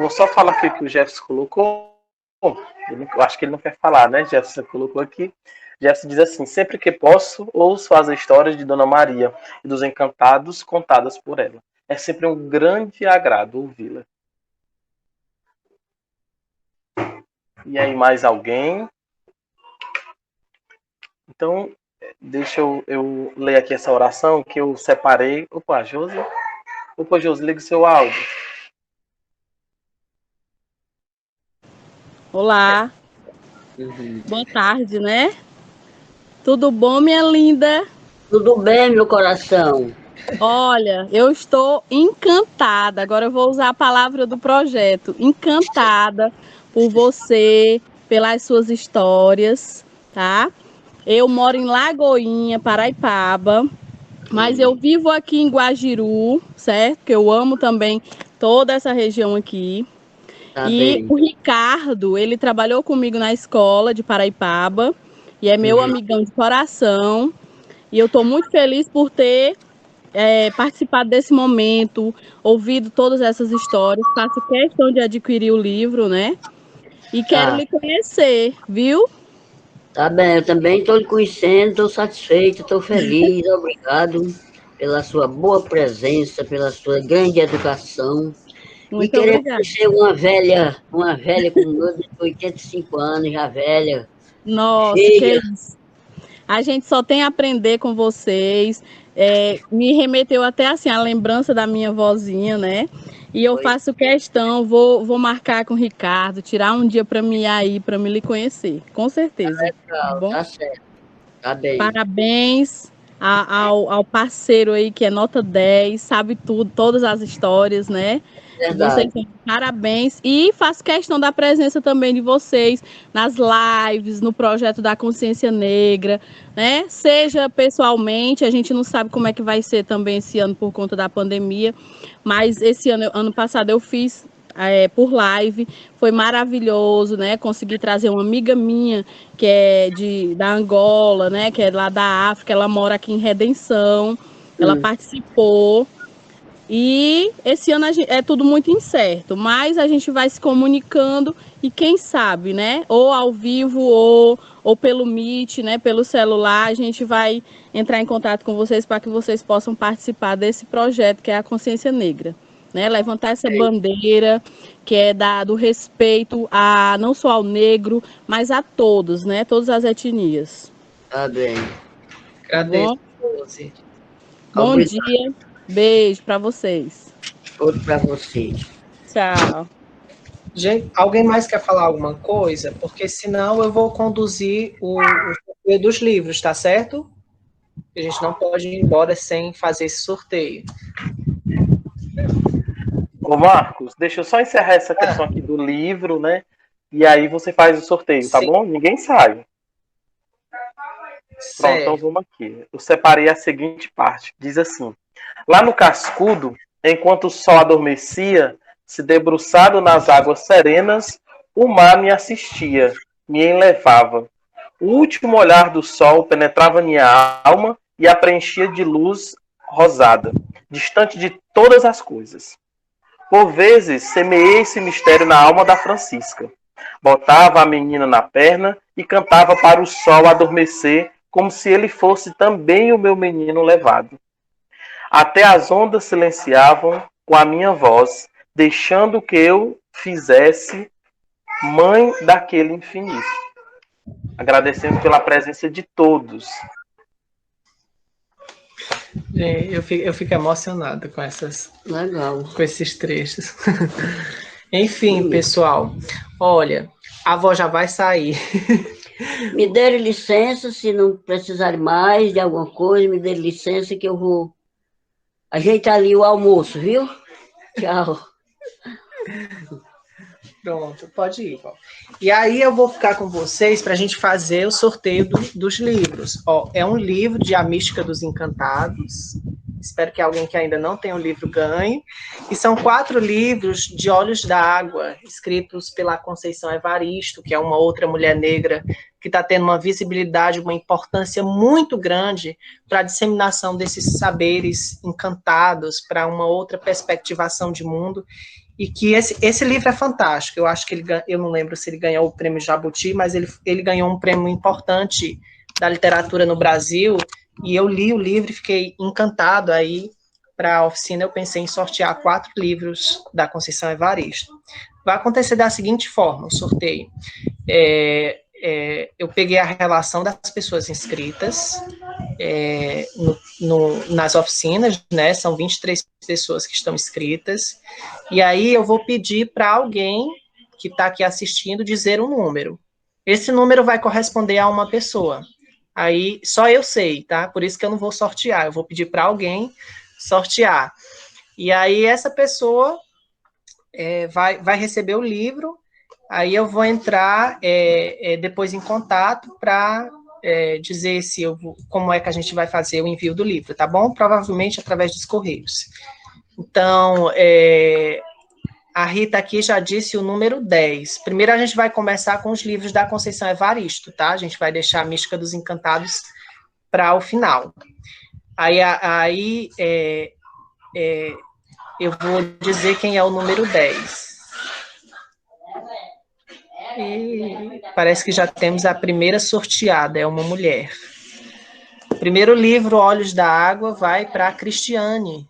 só falar aqui que o Jefferson colocou. Eu acho que ele não quer falar, né? Jefferson colocou aqui. Jefferson diz assim: sempre que posso, ouço as histórias de Dona Maria e dos encantados contadas por ela. É sempre um grande agrado ouvi-la. E aí, mais alguém? Então, deixa eu ler aqui essa oração que eu separei. Opa, Josi, liga o seu áudio. Olá. Boa tarde, né? Tudo bom, minha linda? Tudo bem, meu coração? Olha, eu estou encantada. Agora eu vou usar a palavra do projeto. Encantada por você, pelas suas histórias, tá? Eu moro em Lagoinha, Paraipaba, mas eu vivo aqui em Guajiru, certo? Que eu amo também toda essa região aqui. Tá E bem. o Ricardo, ele trabalhou comigo na escola de Paraipaba e é meu amigão de coração. E eu estou muito feliz por ter participado desse momento, ouvido todas essas histórias. Faço questão de adquirir o livro, né? E quero lhe conhecer, viu? Tá bem, eu também estou lhe conhecendo, estou satisfeito, estou feliz. Obrigado pela sua boa presença, pela sua grande educação. Muito e queremos obrigada. ser uma velha com meus 85 anos, já velha. Nossa, cheia. que isso. A gente só tem a aprender com vocês. Me remeteu até assim a lembrança da minha vozinha, né? E eu faço questão, vou marcar com o Ricardo, tirar um dia para mim ir aí, para me lhe conhecer, com certeza. Tá bom? Tá certo. Tá bem. Parabéns ao parceiro aí que é nota 10, sabe tudo, todas as histórias, né? Verdade. Vocês, parabéns. E faço questão da presença também de vocês nas lives, no projeto da Consciência Negra, né? Seja pessoalmente, a gente não sabe como é que vai ser também esse ano por conta da pandemia, mas esse ano passado eu fiz por live, foi maravilhoso, né? Consegui trazer uma amiga minha que é da Angola, né? Que é lá da África, ela mora aqui em Redenção, ela participou. E esse ano é tudo muito incerto, mas a gente vai se comunicando e quem sabe, né? Ou ao vivo ou pelo Meet, né? Pelo celular, a gente vai entrar em contato com vocês para que vocês possam participar desse projeto que é a Consciência Negra, né? Levantar essa bandeira que é do respeito não só ao negro, mas a todos, né? Todas as etnias. Tá bem. Agradeço, Rose. Bom dia. Beijo para vocês. Outro para você. Tchau. Gente, alguém mais quer falar alguma coisa? Porque senão eu vou conduzir o sorteio dos livros, tá certo? A gente não pode ir embora sem fazer esse sorteio. Ô Marcos, deixa eu só encerrar essa questão aqui do livro, né? E aí você faz o sorteio, tá bom? Ninguém sai. Pronto, então vamos aqui. Eu separei a seguinte parte. Diz assim: lá no cascudo, enquanto o sol adormecia, se debruçado nas águas serenas, o mar me assistia, me enlevava. O último olhar do sol penetrava minha alma e a preenchia de luz rosada, distante de todas as coisas. Por vezes, semeei esse mistério na alma da Francisca. Botava a menina na perna e cantava para o sol adormecer, como se ele fosse também o meu menino levado. Até as ondas silenciavam com a minha voz, deixando que eu fizesse mãe daquele infinito. Agradecendo pela presença de todos. Eu fico emocionado com Legal. Com esses trechos. Enfim, pessoal, olha, a avó já vai sair. Me dê licença, se não precisarem mais de alguma coisa, me dê licença que eu vou ajeitar ali o almoço, viu? Tchau. Pronto, pode ir, vó. E aí eu vou ficar com vocês para a gente fazer o sorteio dos livros. Ó, é um livro de A Mística dos Encantados. Espero que alguém que ainda não tem o livro ganhe. E são 4 livros de Olhos d'Água, escritos pela Conceição Evaristo, que é uma outra mulher negra que está tendo uma visibilidade, uma importância muito grande para a disseminação desses saberes encantados, para uma outra perspectivação de mundo. E que esse livro é fantástico. Eu acho que eu não lembro se ele ganhou o prêmio Jabuti, mas ele ganhou um prêmio importante da literatura no Brasil, e eu li o livro e fiquei encantado. Aí, para a oficina, eu pensei em sortear 4 livros da Conceição Evaristo. Vai acontecer da seguinte forma, o sorteio. Eu peguei a relação das pessoas inscritas nas oficinas, né? São 23 pessoas que estão inscritas, e aí eu vou pedir para alguém que está aqui assistindo dizer um número. Esse número vai corresponder a uma pessoa. Aí só eu sei, tá? Por isso que eu não vou sortear, eu vou pedir para alguém sortear. E aí essa pessoa vai receber o livro. Aí eu vou entrar depois em contato para dizer como é que a gente vai fazer o envio do livro, tá bom? Provavelmente através dos correios. Então, a Rita aqui já disse o número 10. Primeiro a gente vai começar com os livros da Conceição Evaristo, tá? A gente vai deixar a Mística dos Encantados para o final. Aí eu vou dizer quem é o número 10. E parece que já temos a primeira sorteada, é uma mulher. O primeiro livro, Olhos d'Água, vai para a Cristiane.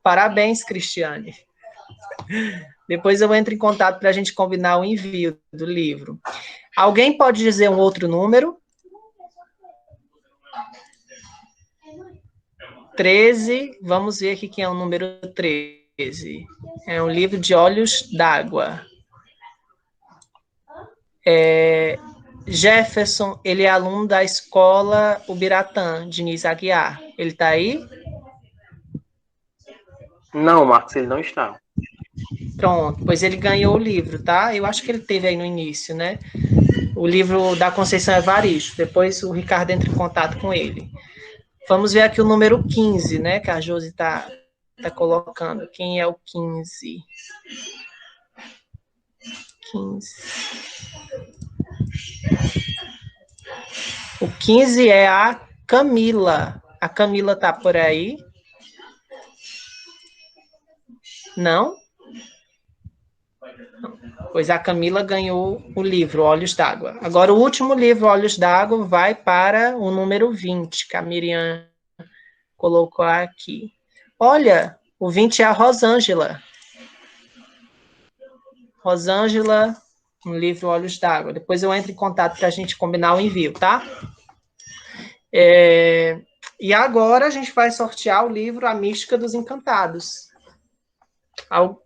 Parabéns, Cristiane. Depois eu entro em contato para a gente combinar o envio do livro. Alguém pode dizer um outro número? 13, vamos ver aqui quem é o número 13. É um livro de Olhos d'Água. Jefferson, ele é aluno da escola Ubiratã, Diniz Aguiar. Ele está aí? Não, Marcos, ele não está. Pronto, pois ele ganhou o livro, tá? Eu acho que ele teve aí no início, né? O livro da Conceição Evaristo. Depois o Ricardo entra em contato com ele. Vamos ver aqui o número 15, né? Que a Josi tá colocando. Quem é o 15? 15. O 15 é a Camila. A Camila tá por aí? Não? Pois a Camila ganhou o livro Olhos d'Água. Agora, o último livro, Olhos d'Água, vai para o número 20, que a Miriam colocou aqui. Olha, o 20 é a Rosângela. Rosângela, um livro Olhos d'Água. Depois eu entro em contato para a gente combinar o envio, tá? E agora a gente vai sortear o livro A Mística dos Encantados.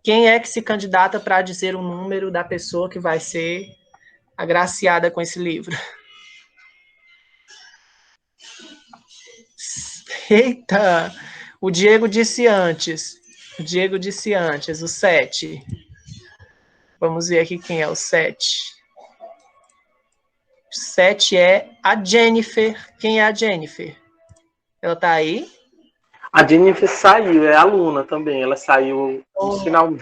Quem é que se candidata para dizer o número da pessoa que vai ser agraciada com esse livro? Eita! O Diego disse antes. O 7. Vamos ver aqui quem é o 7. O 7 é a Jennifer. Quem é a Jennifer? Ela tá aí? A Jennifer saiu, é aluna também. Ela saiu no final.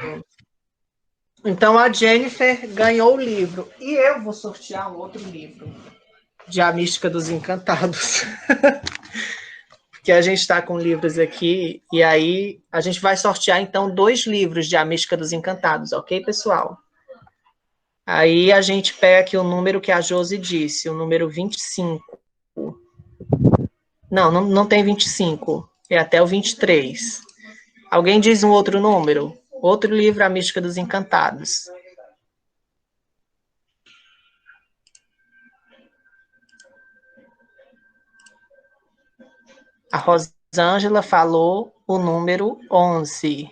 Então a Jennifer ganhou o livro. E eu vou sortear um outro livro de A Mística dos Encantados. que a gente está com livros aqui, e aí a gente vai sortear, então, 2 livros de A Mística dos Encantados, ok, pessoal? Aí a gente pega aqui o número que a Josi disse, o número 25. Não tem 25, é até o 23. Alguém diz um outro número? Outro livro, A Mística dos Encantados. A Rosângela falou o número 11.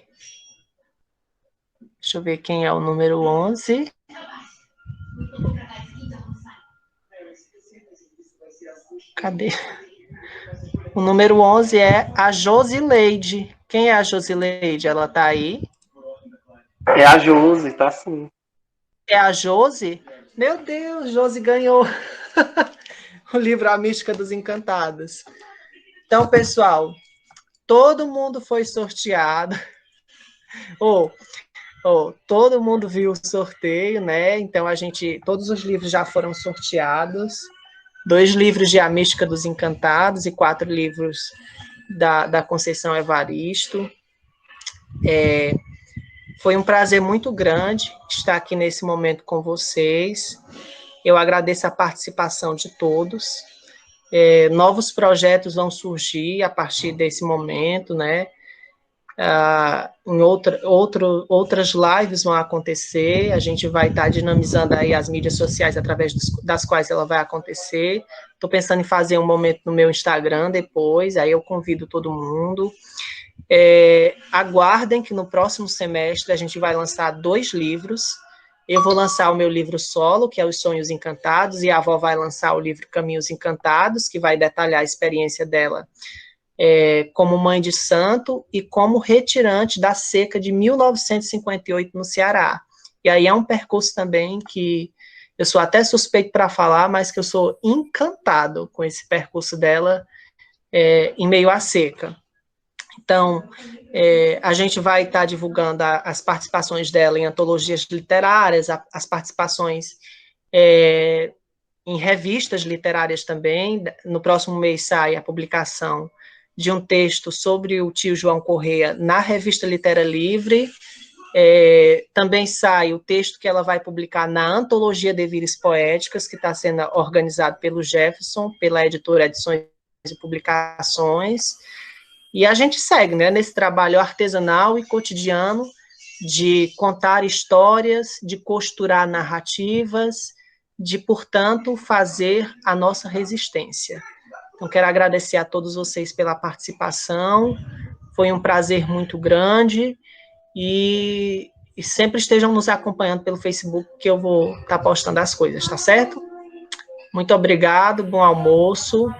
Deixa eu ver quem é o número 11. Cadê? O número 11 é a Josileide. Quem é a Josileide? Ela tá aí? É a Josi, tá sim. É a Josi? Meu Deus, Josi ganhou o livro A Mística dos Encantados. Então, pessoal, todo mundo foi sorteado. Todo mundo viu o sorteio, né? Então, todos os livros já foram sorteados. 2 livros de A Mística dos Encantados e 4 livros da Conceição Evaristo. Foi um prazer muito grande estar aqui nesse momento com vocês. Eu agradeço a participação de todos. Novos projetos vão surgir a partir desse momento, né? Em outras lives vão acontecer, a gente vai estar dinamizando aí as mídias sociais através das quais ela vai acontecer. Estou pensando em fazer um momento no meu Instagram depois, aí eu convido todo mundo. Aguardem que no próximo semestre a gente vai lançar 2 livros. Eu vou lançar o meu livro solo, que é Os Sonhos Encantados, e a avó vai lançar o livro Caminhos Encantados, que vai detalhar a experiência dela como mãe de santo e como retirante da seca de 1958 no Ceará. E aí é um percurso também que eu sou até suspeito para falar, mas que eu sou encantado com esse percurso dela em meio à seca. Então, a gente vai estar divulgando as participações dela em antologias literárias, as participações em revistas literárias também. No próximo mês sai a publicação de um texto sobre o tio João Correia na revista Litera Livre. Também sai o texto que ela vai publicar na Antologia Devires Poéticas, que está sendo organizado pelo Jefferson, pela editora Edições e Publicações. E a gente segue, né, nesse trabalho artesanal e cotidiano de contar histórias, de costurar narrativas, de, portanto, fazer a nossa resistência. Então, quero agradecer a todos vocês pela participação, foi um prazer muito grande, e sempre estejam nos acompanhando pelo Facebook, que eu vou estar postando as coisas, tá certo? Muito obrigado, bom almoço,